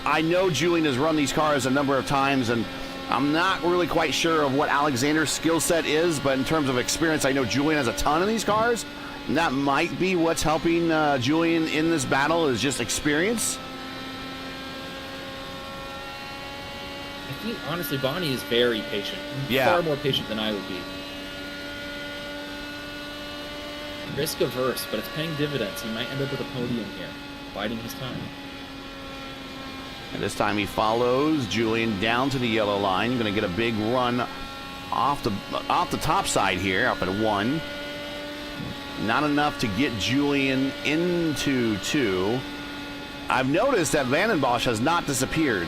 I know Julian has run these cars a number of times, and I'm not really quite sure of what Alexander's skill set is, but in terms of experience, I know Julian has a ton of these cars, and that might be what's helping Julian in this battle is just experience. I think, honestly, Bonnie is very patient. Yeah. Far more patient than I would be. Risk averse, but it's paying dividends. He might end up with a podium here, biding his time. And this time he follows Julian down to the yellow line. Going to get a big run off the top side here, up at 1. Not enough to get Julian into 2. I've noticed that Vandenbosch has not disappeared.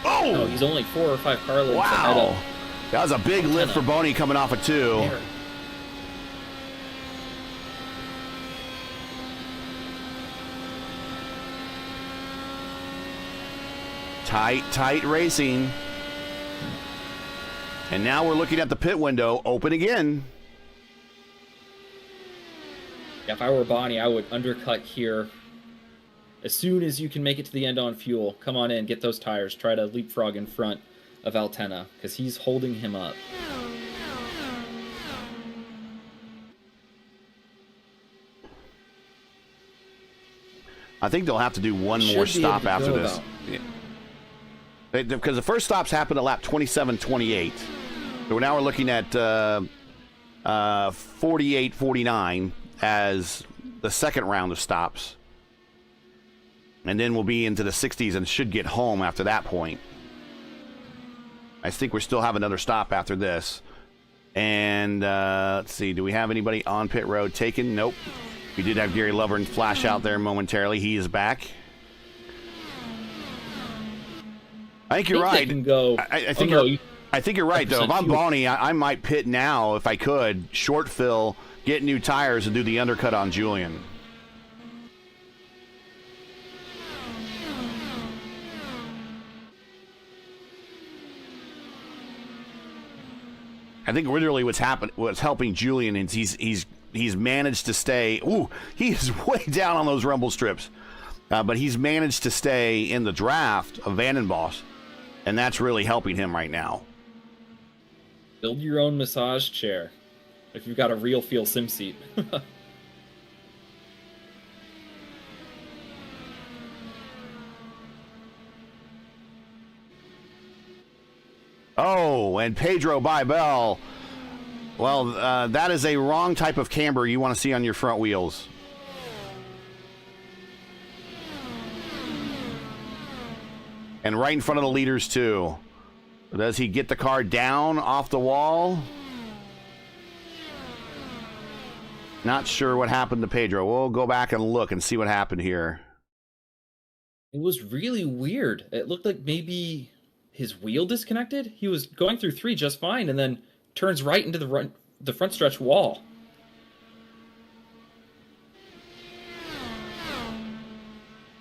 Oh! No, he's only 4 or 5 car lengths ahead Wow! of That was a big lift for Boney coming off of 2. there. Tight racing. And now we're looking at the pit window open again. Yeah, if I were Bonnie, I would undercut here. As soon as you can make it to the end on fuel, come on in, get those tires. Try to leapfrog in front of Altena, because he's holding him up. I think they'll have to do one more stop after this. Because the first stops happened at lap 27-28. So now we're looking at 48-49 as the second round of stops. And then we'll be into the 60s and should get home after that point. I think we still have another stop after this. And let's see, do we have anybody on pit road taken? Nope. We did have Gary Lovern flash out there momentarily. He is back. I think you're right. I think you're right, though. If I'm Bonnie, I might pit now if I could. Short fill, get new tires, and do the undercut on Julian. I think literally what's helping Julian is he's managed to stay. Ooh, he is way down on those rumble strips, but he's managed to stay in the draft of Vandenbos, and that's really helping him right now. Build your own massage chair if you've got a real feel sim seat. Oh, and Pedro Bibel. Well, that is a wrong type of camber you want to see on your front wheels. And right in front of the leaders, too. Does he get the car down off the wall? Not sure what happened to Pedro. We'll go back and look and see what happened here. It was really weird. It looked like maybe his wheel disconnected. He was going through 3 just fine, and then turns right into the front stretch wall.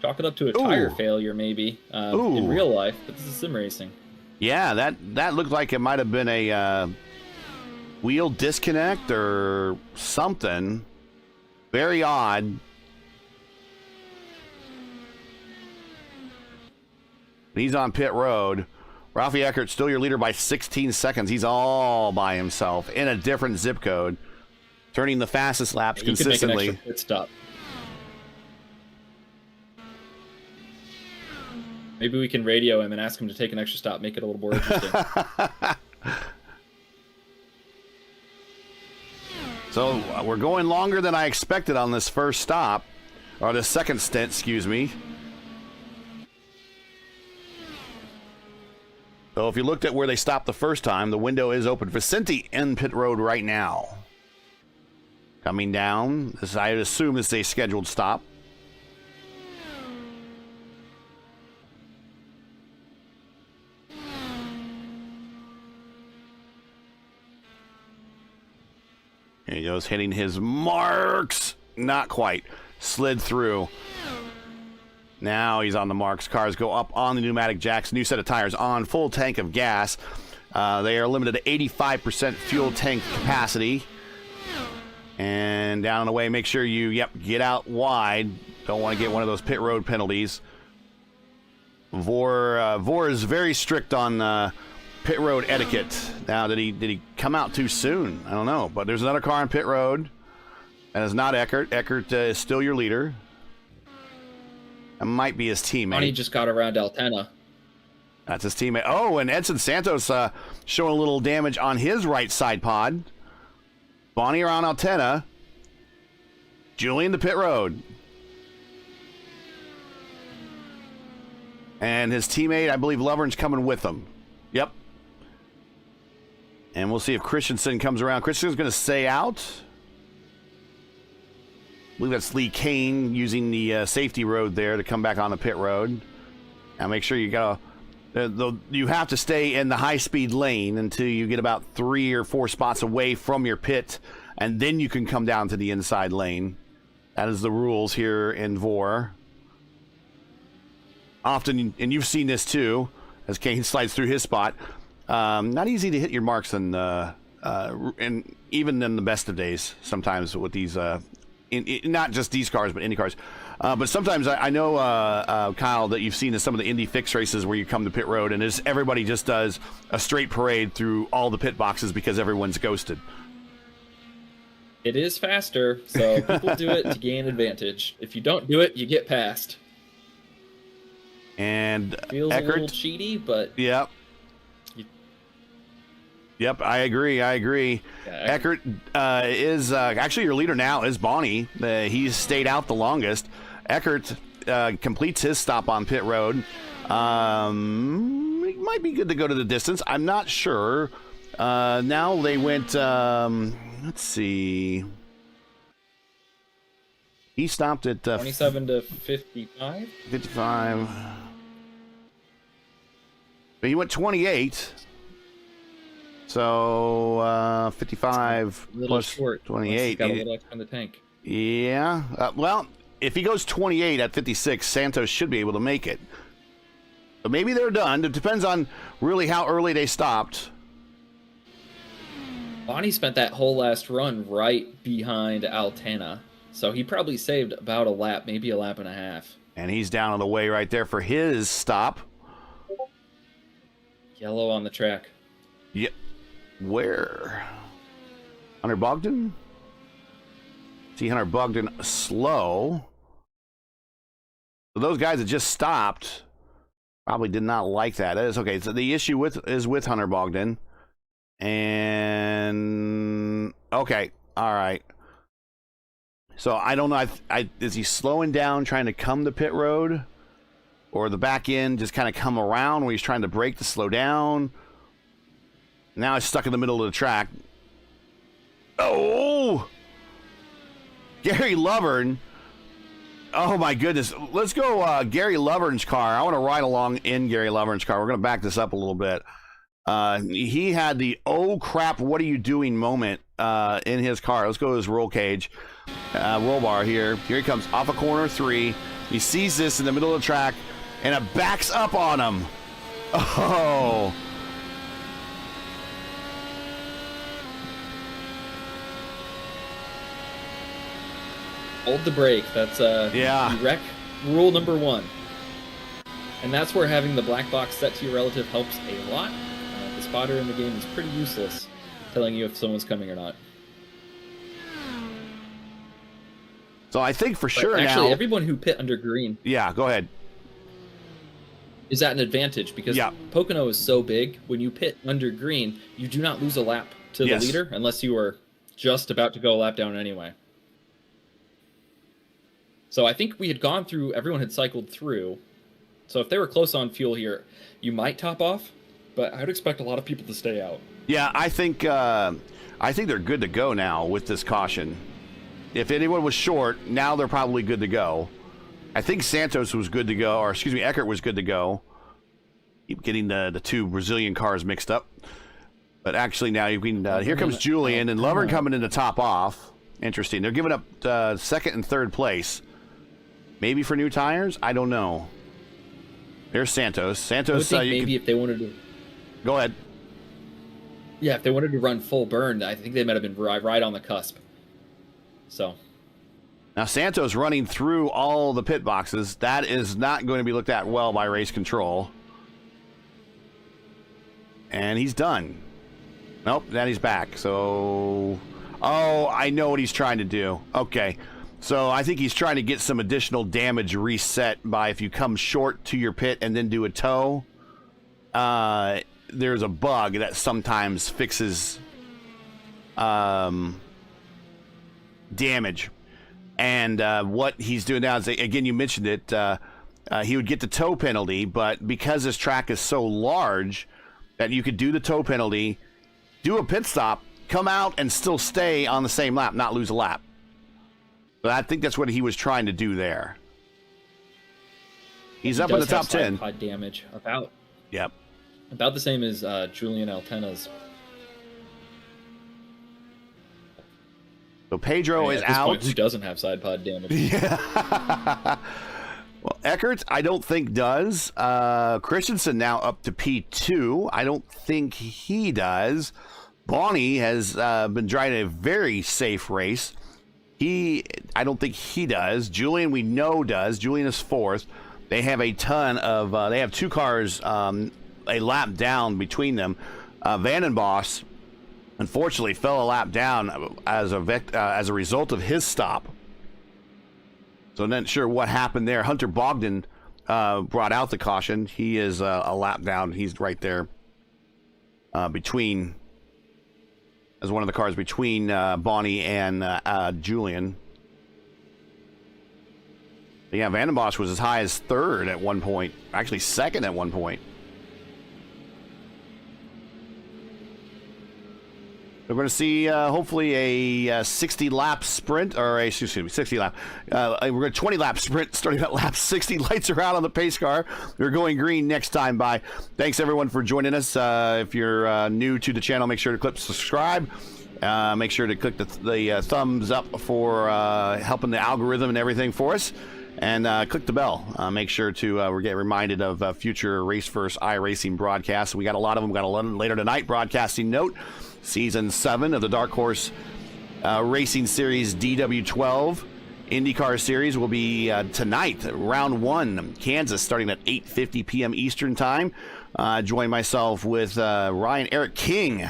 Chalk it up to a tire failure, maybe, in real life, but this is sim racing. Yeah, that looked like it might have been a wheel disconnect or something. Very odd. He's on pit road. Ralphie Eckert still your leader by 16 seconds. He's all by himself in a different zip code, turning the fastest laps consistently. He can make an extra pit stop. Maybe we can radio him and ask him to take an extra stop, make it a little more interesting. So we're going longer than I expected on this first stop, or the second stint, excuse me. So if you looked at where they stopped the first time, the window is open. Vicente in pit road right now. Coming down. This, I assume, is a scheduled stop. Here he goes, hitting his marks. Not quite. Slid through. Now he's on the marks. Cars go up on the pneumatic jacks. New set of tires on. Full tank of gas. They are limited to 85% fuel tank capacity. And down and away. Make sure you, get out wide. Don't want to get one of those pit road penalties. VOR is very strict on pit road etiquette. Now, did he come out too soon? I don't know. But there's another car on pit road. And it's not Eckert. Eckert is still your leader. That might be his teammate. Bonnie just got around Altena. That's his teammate. Oh, and Edson Santos showing a little damage on his right side pod. Bonnie around Altena. Julian to pit road. And his teammate, I believe Lovern's coming with him. Yep. And we'll see if Christensen comes around. Christensen's going to stay out. I believe that's Lee Kane using the safety road there to come back on the pit road. Now make sure you you have to stay in the high-speed lane until you get about 3 or 4 spots away from your pit, and then you can come down to the inside lane. That is the rules here in VOR. Often, and you've seen this too, as Kane slides through his spot. Not easy to hit your marks, and even in the best of days, sometimes with these. Not just these cars, but Indy cars. But sometimes I know, Kyle, that you've seen in some of the Indy fix races where you come to pit road and everybody just does a straight parade through all the pit boxes because everyone's ghosted. It is faster, so people do it to gain advantage. If you don't do it, you get passed. And feels Eckert, a little cheaty, but yep. Yep, I agree. Yeah, Eckert is actually your leader now is Bonnie. He's stayed out the longest. Eckert completes his stop on pit road. It might be good to go to the distance. I'm not sure. Now they went, let's see. He stopped at 27 to 55. 55. But he went 28. So 55 plus short, 28. Got a little extra in the tank. Yeah. Well, if he goes 28 at 56, Santos should be able to make it. But maybe they're done. It depends on really how early they stopped. Bonnie spent that whole last run right behind Altana, so he probably saved about a lap, maybe a lap and a half. And he's down on the way right there for his stop. Yellow on the track. Yep. Where? Hunter Bogdan? See Hunter Bogdan slow. So those guys that just stopped probably did not like that. That is okay. So the issue is with Hunter Bogdan. And okay. All right. So I don't know. Is he slowing down, trying to come to pit road? Or the back end just kind of come around when he's trying to brake to slow down? Now he's stuck in the middle of the track. Oh! Gary Lovern. Oh my goodness. Let's go Gary Lovern's car. I want to ride along in Gary Lovern's car. We're going to back this up a little bit. He had the oh crap, what are you doing moment in his car. Let's go to his roll cage. Roll bar here. Here he comes off of corner 3. He sees this in the middle of the track and it backs up on him. Oh. Hold the brake. That's wreck rule number 1. And that's where having the black box set to your relative helps a lot. The spotter in the game is pretty useless, telling you if someone's coming or not. So I think for sure actually, now... everyone who pit under green... Yeah, go ahead. ...is at an advantage because Pocono is so big. When you pit under green, you do not lose a lap to the leader unless you are just about to go a lap down anyway. So I think we had gone through... Everyone had cycled through. So if they were close on fuel here, you might top off, but I would expect a lot of people to stay out. Yeah, I think they're good to go now with this caution. If anyone was short, now they're probably good to go. I think Santos was good to go, or excuse me, Eckert was good to go. Keep getting the two Brazilian cars mixed up. But actually now you can, here comes Julian and Lovern coming in to top off. Interesting. They're giving up second and third place. Maybe for new tires? I don't know. There's Santos. Santos, I would think maybe if they wanted to... Go ahead. Yeah, if they wanted to run full burn, I think they might have been right on the cusp. So... Now, Santos running through all the pit boxes. That is not going to be looked at well by race control. And he's done. Nope, then he's back. So... Oh, I know what he's trying to do. Okay. So I think he's trying to get some additional damage reset by if you come short to your pit and then do a tow. There's a bug that sometimes fixes damage. And what he's doing now is, again, you mentioned it, he would get the tow penalty, but because this track is so large that you could do the tow penalty, do a pit stop, come out and still stay on the same lap, not lose a lap. But I think that's what he was trying to do there. He's up in the top 10. Pod damage about Yep. About the same as Julian Altana's. So Pedro is at this out. Point, who doesn't have side pod damage? Yeah. Well, Eckert, I don't think does. Christensen now up to P2. I don't think he does. Bonnie has been driving a very safe race. I don't think he does. Julian, we know, does. Julian is 4th. They have a ton of, they have 2 cars a lap down between them. Vandenbos, unfortunately, fell a lap down as a result of his stop. So I'm not sure what happened there. Hunter Bogdan brought out the caution. He is a lap down. He's right there between, as one of the cars between Bonnie and Julian. But yeah, Vandenbos was as high as 3rd at one point. Actually, 2nd at one point. We're going to see hopefully a 60-lap sprint, or excuse me, 60-lap. We're going to 20-lap sprint starting at lap 60. Lights are out on the pace car. We're going green next time by. Thanks everyone for joining us. If you're new to the channel, make sure to click subscribe. Make sure to click the thumbs up for helping the algorithm and everything for us. and click the bell. Make sure to get reminded of future Race First iRacing broadcasts. We got a lot of them. We got a lot later tonight. Broadcasting note: Season 7 of the Dark Horse Racing Series DW12 IndyCar Series will be tonight. Round 1, Kansas, starting at 8:50 p.m. Eastern Time. Join myself with Ryan Eric King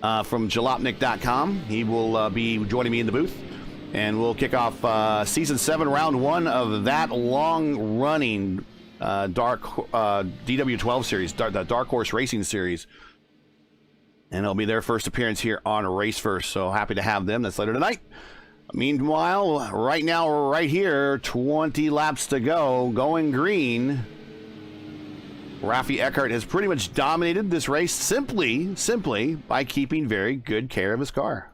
from jalopnik.com. He will be joining me in the booth, and we'll kick off Season 7, Round 1 of that long-running DW12 series, the Dark Horse Racing Series. And it'll be their first appearance here on Race First, so happy to have them. That's later tonight. Meanwhile, right now, right here, 20 laps to go, going green. Rafi Eckhart has pretty much dominated this race simply by keeping very good care of his car.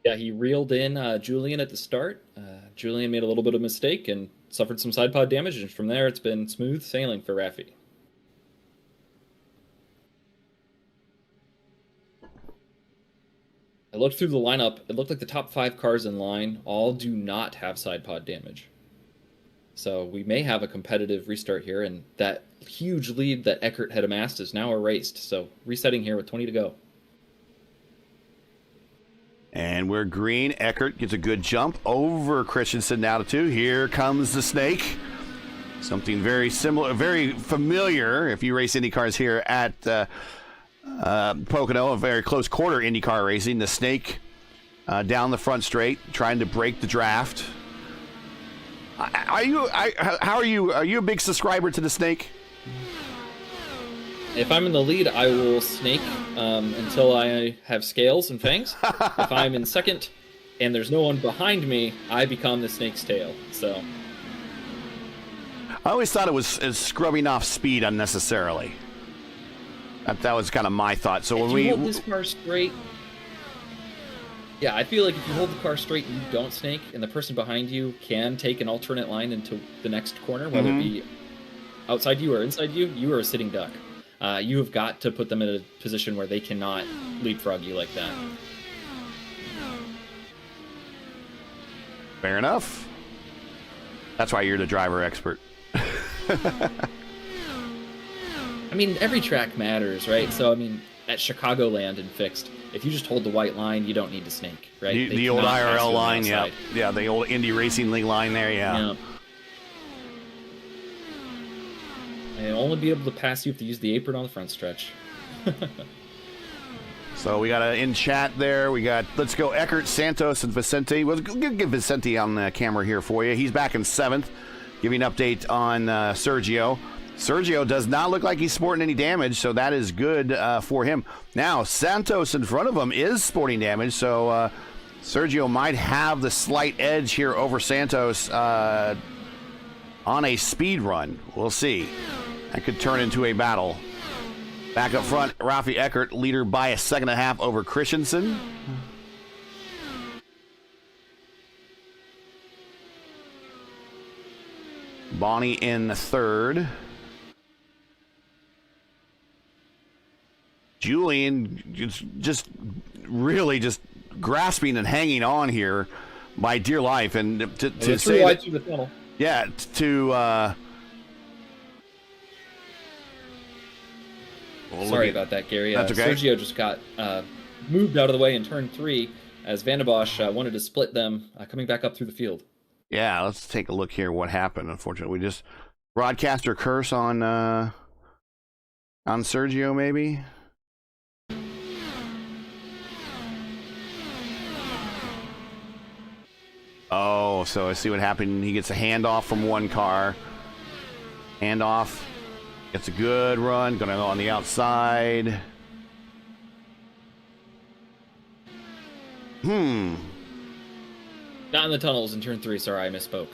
Yeah, he reeled in Julian at the start. Julian made a little bit of a mistake and suffered some side pod damage, and from there it's been smooth sailing for Rafi. I looked through the lineup. It looked like the top 5 cars in line all do not have side pod damage. So we may have a competitive restart here, and that huge lead that Eckert had amassed is now erased. So resetting here with 20 to go. And we're green. Eckert gets a good jump over Christensen now to 2. Here comes the snake. Something very similar, very familiar if you race Indy cars here at Pocono, a very close quarter IndyCar racing. The snake down the front straight, trying to break the draft. Are you a big subscriber to the snake? If I'm in the lead, I will snake until I have scales and fangs. If I'm in second and there's no one behind me, I become the snake's tail. So I always thought it was scrubbing off speed unnecessarily. That was kind of my thought. So if when you hold this car straight, yeah, I feel like if you hold the car straight and you don't snake, and the person behind you can take an alternate line into the next corner, whether it be outside you or inside you, you are a sitting duck. You have got to put them in a position where they cannot leapfrog you like that. Fair enough. That's why you're the driver expert. I mean, every track matters, right? So, I mean, at Chicagoland and Fixed, if you just hold the white line, you don't need to snake, right? The old IRL line, yeah. Yeah, the old Indy Racing League line there, yeah. They'll only be able to pass you if they use the apron on the front stretch. So we got in chat there. We got let's go Eckert, Santos, and Vicente. We'll give Vicente on the camera here for you. He's back in 7th. Giving an update on Sergio. Sergio does not look like he's sporting any damage, so that is good for him. Now, Santos in front of him is sporting damage, so Sergio might have the slight edge here over Santos on a speed run. We'll see. That could turn into a battle. Back up front, Rafi Eckhart, leader by 1.5 seconds over Christensen. Bonnie in 3rd. Julian just really just grasping and hanging on here by dear life, and to say right through the tunnel. Yeah, sorry about that, Gary. That's okay. Sergio just got moved out of the way in turn 3 as Van de Bosch wanted to split them coming back up through the field. Yeah, let's take a look here what happened. Unfortunately, we just broadcast our curse on Sergio, maybe. Oh, so I see what happened. He gets a handoff from one car. Handoff. Gets a good run. Gonna go on the outside. Not in the tunnels in turn 3. Sorry, I misspoke.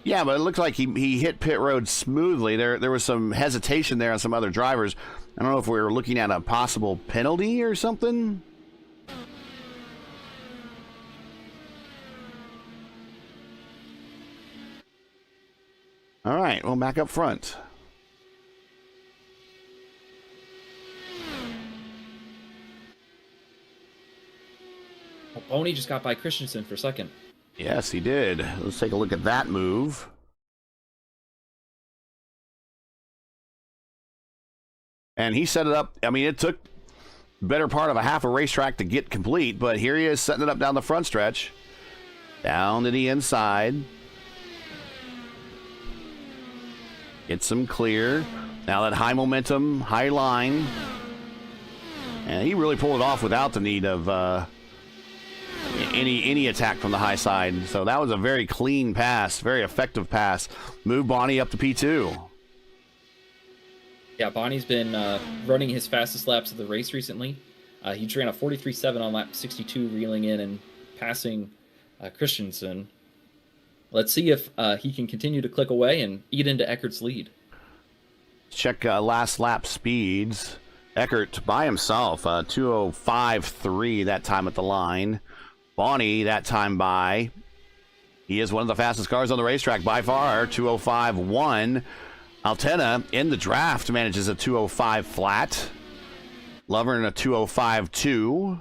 Yeah, but it looks like he hit pit road smoothly. There was some hesitation there on some other drivers. I don't know if we were looking at a possible penalty or something. All right, well, back up front. Boney just got by Christensen for second. Yes, he did. Let's take a look at that move. And he set it up. I mean, it took the better part of a half a racetrack to get complete, but here he is setting it up down the front stretch. Down to the inside. Gets him clear. Now that high momentum, high line. And he really pulled it off without the need of any attack from the high side. So that was a very clean pass, very effective pass. Move Bonnie up to P2. Yeah, Bonnie's been running his fastest laps of the race recently. He ran a 43.7 on lap 62, reeling in and passing Christensen. Let's see if he can continue to click away and eat into Eckert's lead. Check last lap speeds. Eckert by himself, 2:05.3 that time at the line. Bonnie that time by. He is one of the fastest cars on the racetrack by far, 2:05.1. Altena in the draft manages a 2:05 flat. Lovern a 2:05.2.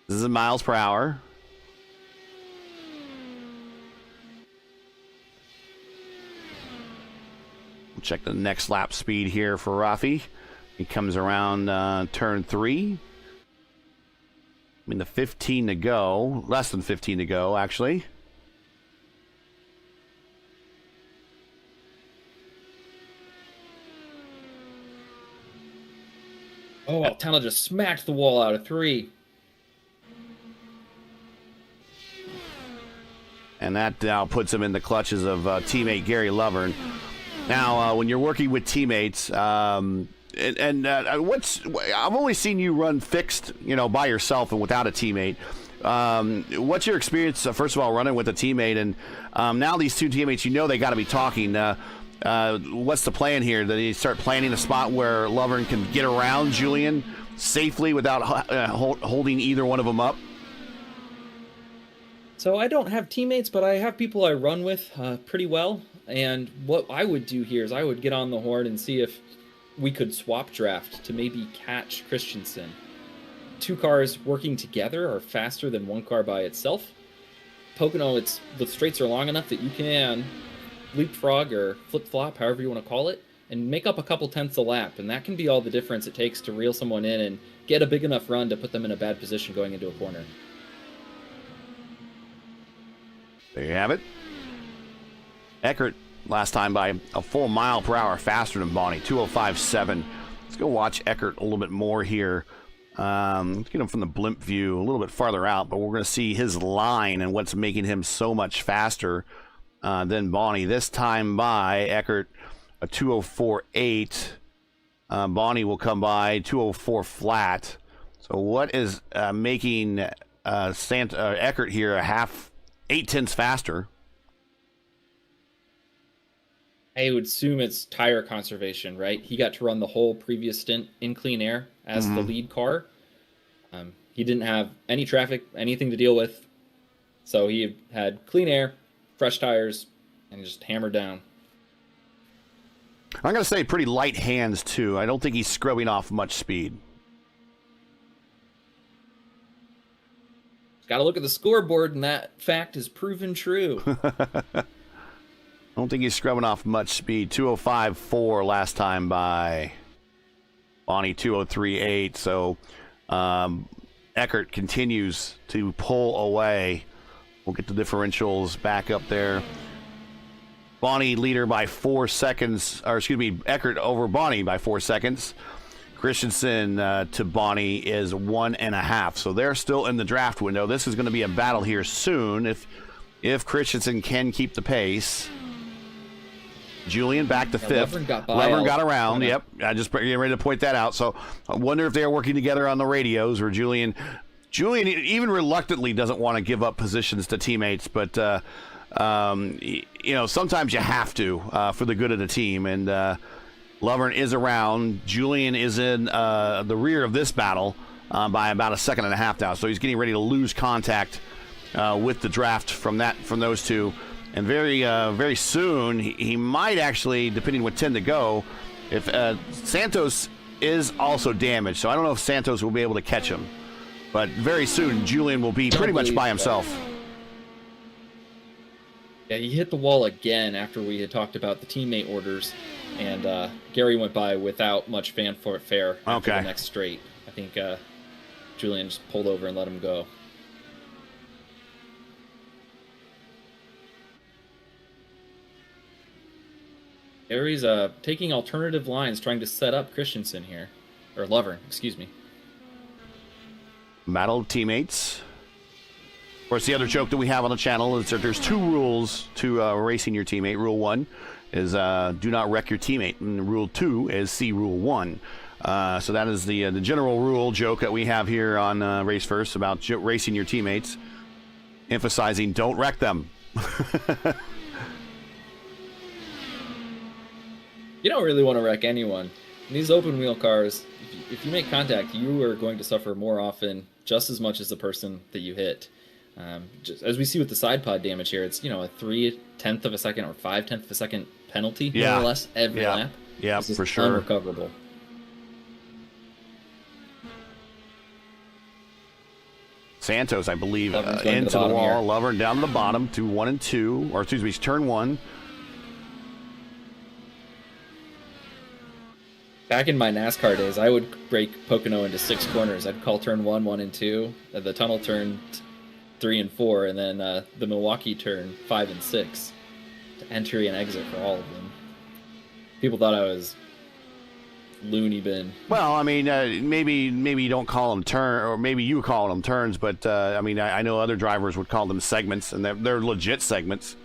This is in miles per hour. We'll check the next lap speed here for Rafi. He comes around turn 3. I mean, the 15 to go. Less than 15 to go, actually. Oh, Altana just smacked the wall out of 3. And that now puts him in the clutches of teammate Gary Lovern. Now, when you're working with teammates, I've only seen you run fixed, by yourself and without a teammate. What's your experience, first of all, running with a teammate? And now these two teammates, they got to be talking. What's the plan here? Do you start planning a spot where Lovern can get around Julian safely without holding either one of them up? So I don't have teammates, but I have people I run with pretty well. And what I would do here is I would get on the horn and see if we could swap draft to maybe catch Christensen. 2 cars working together are faster than 1 car by itself. Pocono, the straights are long enough that you can leapfrog or flip-flop, however you want to call it, and make up a couple tenths a lap. And that can be all the difference it takes to reel someone in and get a big enough run to put them in a bad position going into a corner. There you have it. Eckert last time by a full mile per hour faster than Bonnie, 2:05.7. Let's go watch Eckert a little bit more here. Let's get him from the blimp view a little bit farther out, but we're going to see his line and what's making him so much faster than Bonnie. This time by Eckert, a 2:04.8. Bonnie will come by 2:04 flat. So what is making Eckert here a half 8 tenths faster? I would assume it's tire conservation, right? He got to run the whole previous stint in clean air as the lead car. He didn't have any traffic, anything to deal with. So he had clean air, fresh tires, and just hammered down. I'm going to say pretty light hands, too. I don't think he's scrubbing off much speed. Got to look at the scoreboard, and that fact is proven true. I don't think he's scrubbing off much speed. 2:05.4 last time by Bonnie, 2:03.8. So Eckert continues to pull away. We'll get the differentials back up there. Bonnie leader by 4 seconds, or excuse me, Eckert over Bonnie by 4 seconds. Christensen to Bonnie is 1.5. So they're still in the draft window. This is going to be a battle here soon if Christensen can keep the pace. Julian back to 5th. Lovern got around. Yep. I just getting ready to point that out. So I wonder if they're working together on the radios, or Julian even reluctantly doesn't want to give up positions to teammates, but sometimes you have to for the good of the team. And Lovern is around. Julian is in the rear of this battle by about a second and a half now. So he's getting ready to lose contact with the draft from those two. And very soon, he might actually, depending with 10 to go, if Santos is also damaged. So I don't know if Santos will be able to catch him. But very soon, Julian will be pretty much by himself. Yeah, he hit the wall again after we had talked about the teammate orders, and Gary went by without much fanfare after the next straight. I think Julian just pulled over and let him go. Gary's taking alternative lines, trying to set up Christensen here. Or Lovern, excuse me. Battle of teammates. Of course, the other joke that we have on the channel is that there's 2 rules to racing your teammate. Rule 1 is do not wreck your teammate, and Rule 2 is see Rule 1. So that is the general rule joke that we have here on Race First about racing your teammates, emphasizing don't wreck them. You don't really want to wreck anyone. In these open wheel cars, if you make contact, you are going to suffer more often, just as much as the person that you hit. Just as we see with the side pod damage here, it's, a 0.3 of a second or 0.5 of a second penalty, more or less, every lap. Yeah, for sure. Unrecoverable. Santos, I believe, into the wall. Here. Lovern down to the bottom to 1 and 2, or excuse me, turn 1. Back in my NASCAR days, I would break Pocono into 6 corners. I'd call turn 1, 1 and 2, the tunnel turn 3 and 4, and then the Milwaukee turn 5 and 6 to entry and exit for all of them. People thought I was loony bin. Well, I mean, maybe you don't call them turn, or maybe you call them turns, but I mean, I know other drivers would call them segments, and they're legit segments.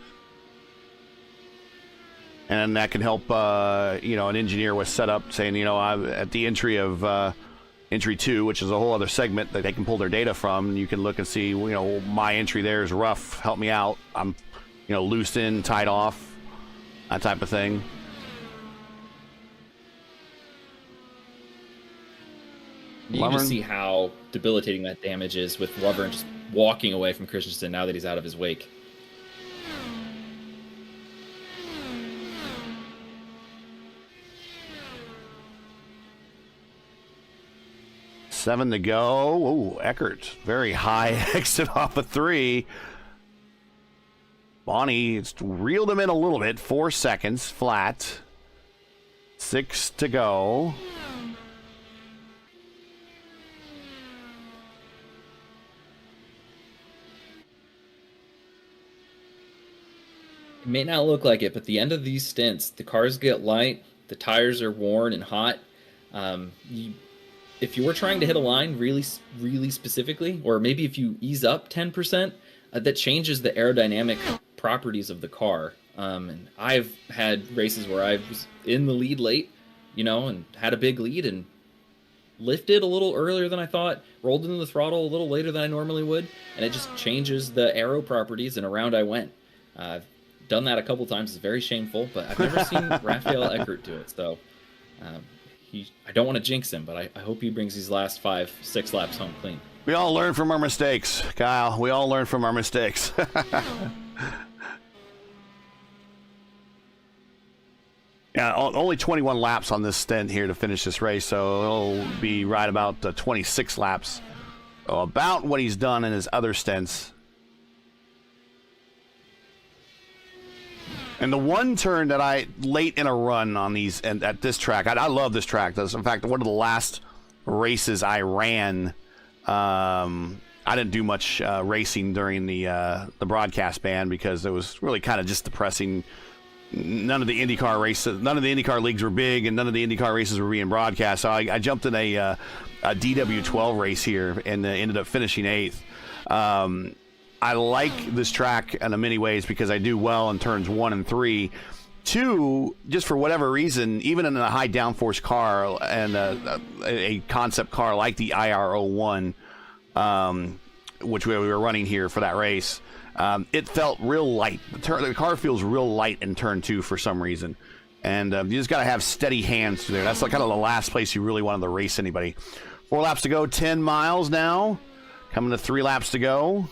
And that can help, an engineer with setup saying, I'm at the entry of entry 2, which is a whole other segment that they can pull their data from. And you can look and see, my entry there is rough. Help me out. I'm, loose in, tied off, that type of thing. You can just see how debilitating that damage is with Lovern just walking away from Christensen now that he's out of his wake. Seven to go. Oh, Eckert. Very high exit off of 3. Bonnie reeled him in a little bit. 4 seconds flat. 6 to go. It may not look like it, but the end of these stints, the cars get light, the tires are worn and hot. If you were trying to hit a line really, really specifically, or maybe if you ease up 10%, that changes the aerodynamic properties of the car. And I've had races where I was in the lead late, and had a big lead and lifted a little earlier than I thought, rolled into the throttle a little later than I normally would, and it just changes the aero properties, and around I went. I've done that a couple times. It's very shameful, but I've never seen Rafael Eckert do it, so... I don't want to jinx him, but I hope he brings these last 5-6 laps home clean. We all learn from our mistakes, Kyle. We all learn from our mistakes. Yeah, only 21 laps on this stint here to finish this race, so it'll be right about 26 laps. So about what he's done in his other stints. And the one turn that late in a run on these, and at this track, I love this track. That's, in fact, one of the last races I ran. I didn't do much racing during the broadcast ban because it was really kind of just depressing. None of the IndyCar races, none of the IndyCar leagues were big, and none of the IndyCar races were being broadcast. So I jumped in a DW12 race here and ended up finishing 8th. I like this track in many ways because I do well in turns 1 and 3. 2, just for whatever reason, even in a high downforce car and a concept car like the IR01, which we were running here for that race, it felt real light. The car feels real light in turn 2 for some reason. And you just got to have steady hands through there. That's like kind of the last place you really wanted to race anybody. 4 laps to go, 10 miles now. Coming to 3 laps to go.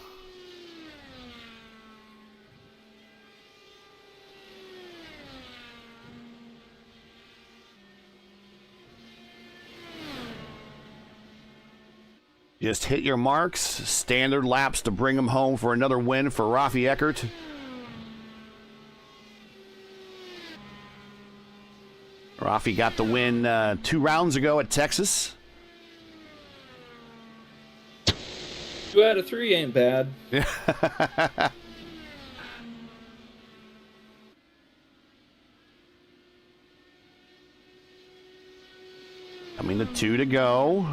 Just hit your marks. Standard laps to bring them home for another win for Rafi Eckert. Rafi got the win 2 rounds ago at Texas. 2 out of 3 ain't bad. I mean, the 2 to go.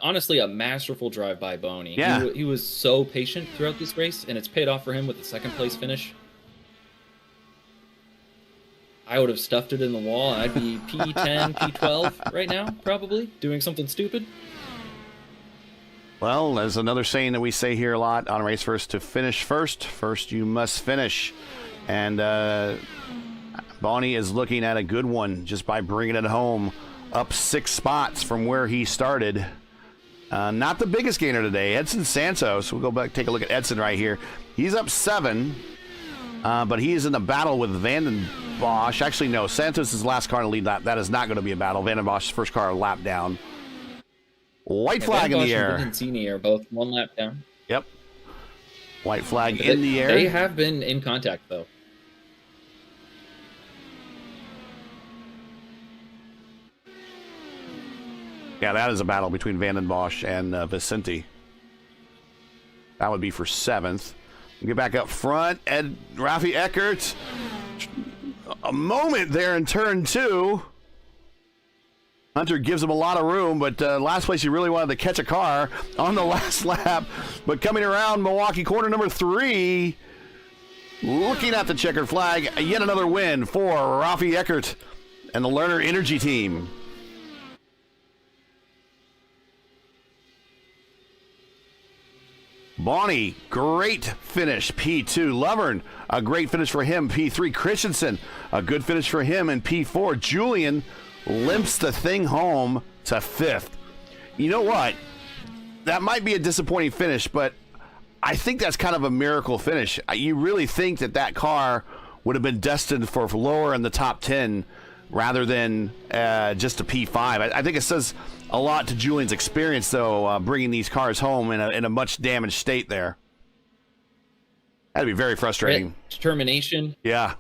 Honestly, a masterful drive by Boney. Yeah. He was so patient throughout this race, and it's paid off for him with the 2nd place finish. I would have stuffed it in the wall, and I'd be P10, P12 right now, probably, doing something stupid. Well, there's another saying that we say here a lot on Race First: to finish first you must finish. And Boney is looking at a good one just by bringing it home, up 6 spots from where he started. Not the biggest gainer today. Edson Santos, we'll go back, take a look at Edson right here. He's up 7, but he is in a battle with Vanden Bosch. Actually, no, Santos is the last car to lead lap. That is not going to be a battle. Vanden Bosch's first car a lap down. White flag in the air. And Vincini are both 1 lap down. Yep. White flag in the air. They have been in contact, though. Yeah, that is a battle between Vanden Bosch and Vicente. That would be for 7th. We'll get back up front. Rafi Eckert. A moment there in turn 2. Hunter gives him a lot of room, but last place he really wanted to catch a car on the last lap. But coming around Milwaukee corner number 3, looking at the checkered flag, yet another win for Rafi Eckert and the Lerner Energy team. Bonnie, great finish, P2. Lovern, a great finish for him, P3. Christensen, a good finish for him in P4. Julian limps the thing home to 5th. You know what? That might be a disappointing finish, but I think that's kind of a miracle finish. You really think that that car would have been destined for lower in the top 10 rather than just a P5. I think it says a lot to Julian's experience, though, bringing these cars home in a much damaged state there. That'd be very frustrating. Determination. Yeah.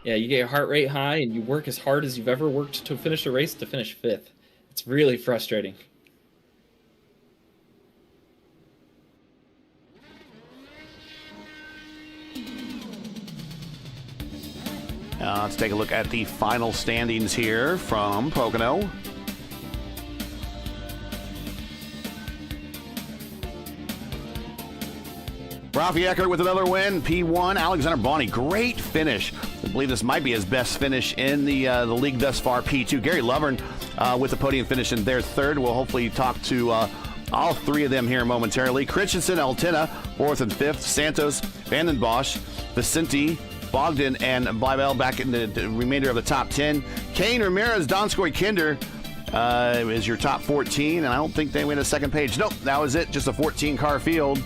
Yeah, you get your heart rate high, and you work as hard as you've ever worked to finish a race to finish 5th. It's really frustrating. Let's take a look at the final standings here from Pocono. Rafi Eckert with another win, P1. Alexander Bonnie, great finish. I believe this might be his best finish in the league thus far, P2. Gary Lovern with the podium finish in their 3rd. We'll hopefully talk to all 3 of them here momentarily. Christensen, Altina, 4th and 5th. Santos, Vanden Bosch, Vicente, Bogdan, and Blybell back in the remainder of the top 10. Kane, Ramirez, Donskoy, Kinder is your top 14, and I don't think they win a second page. Nope, that was it. Just a 14-car field.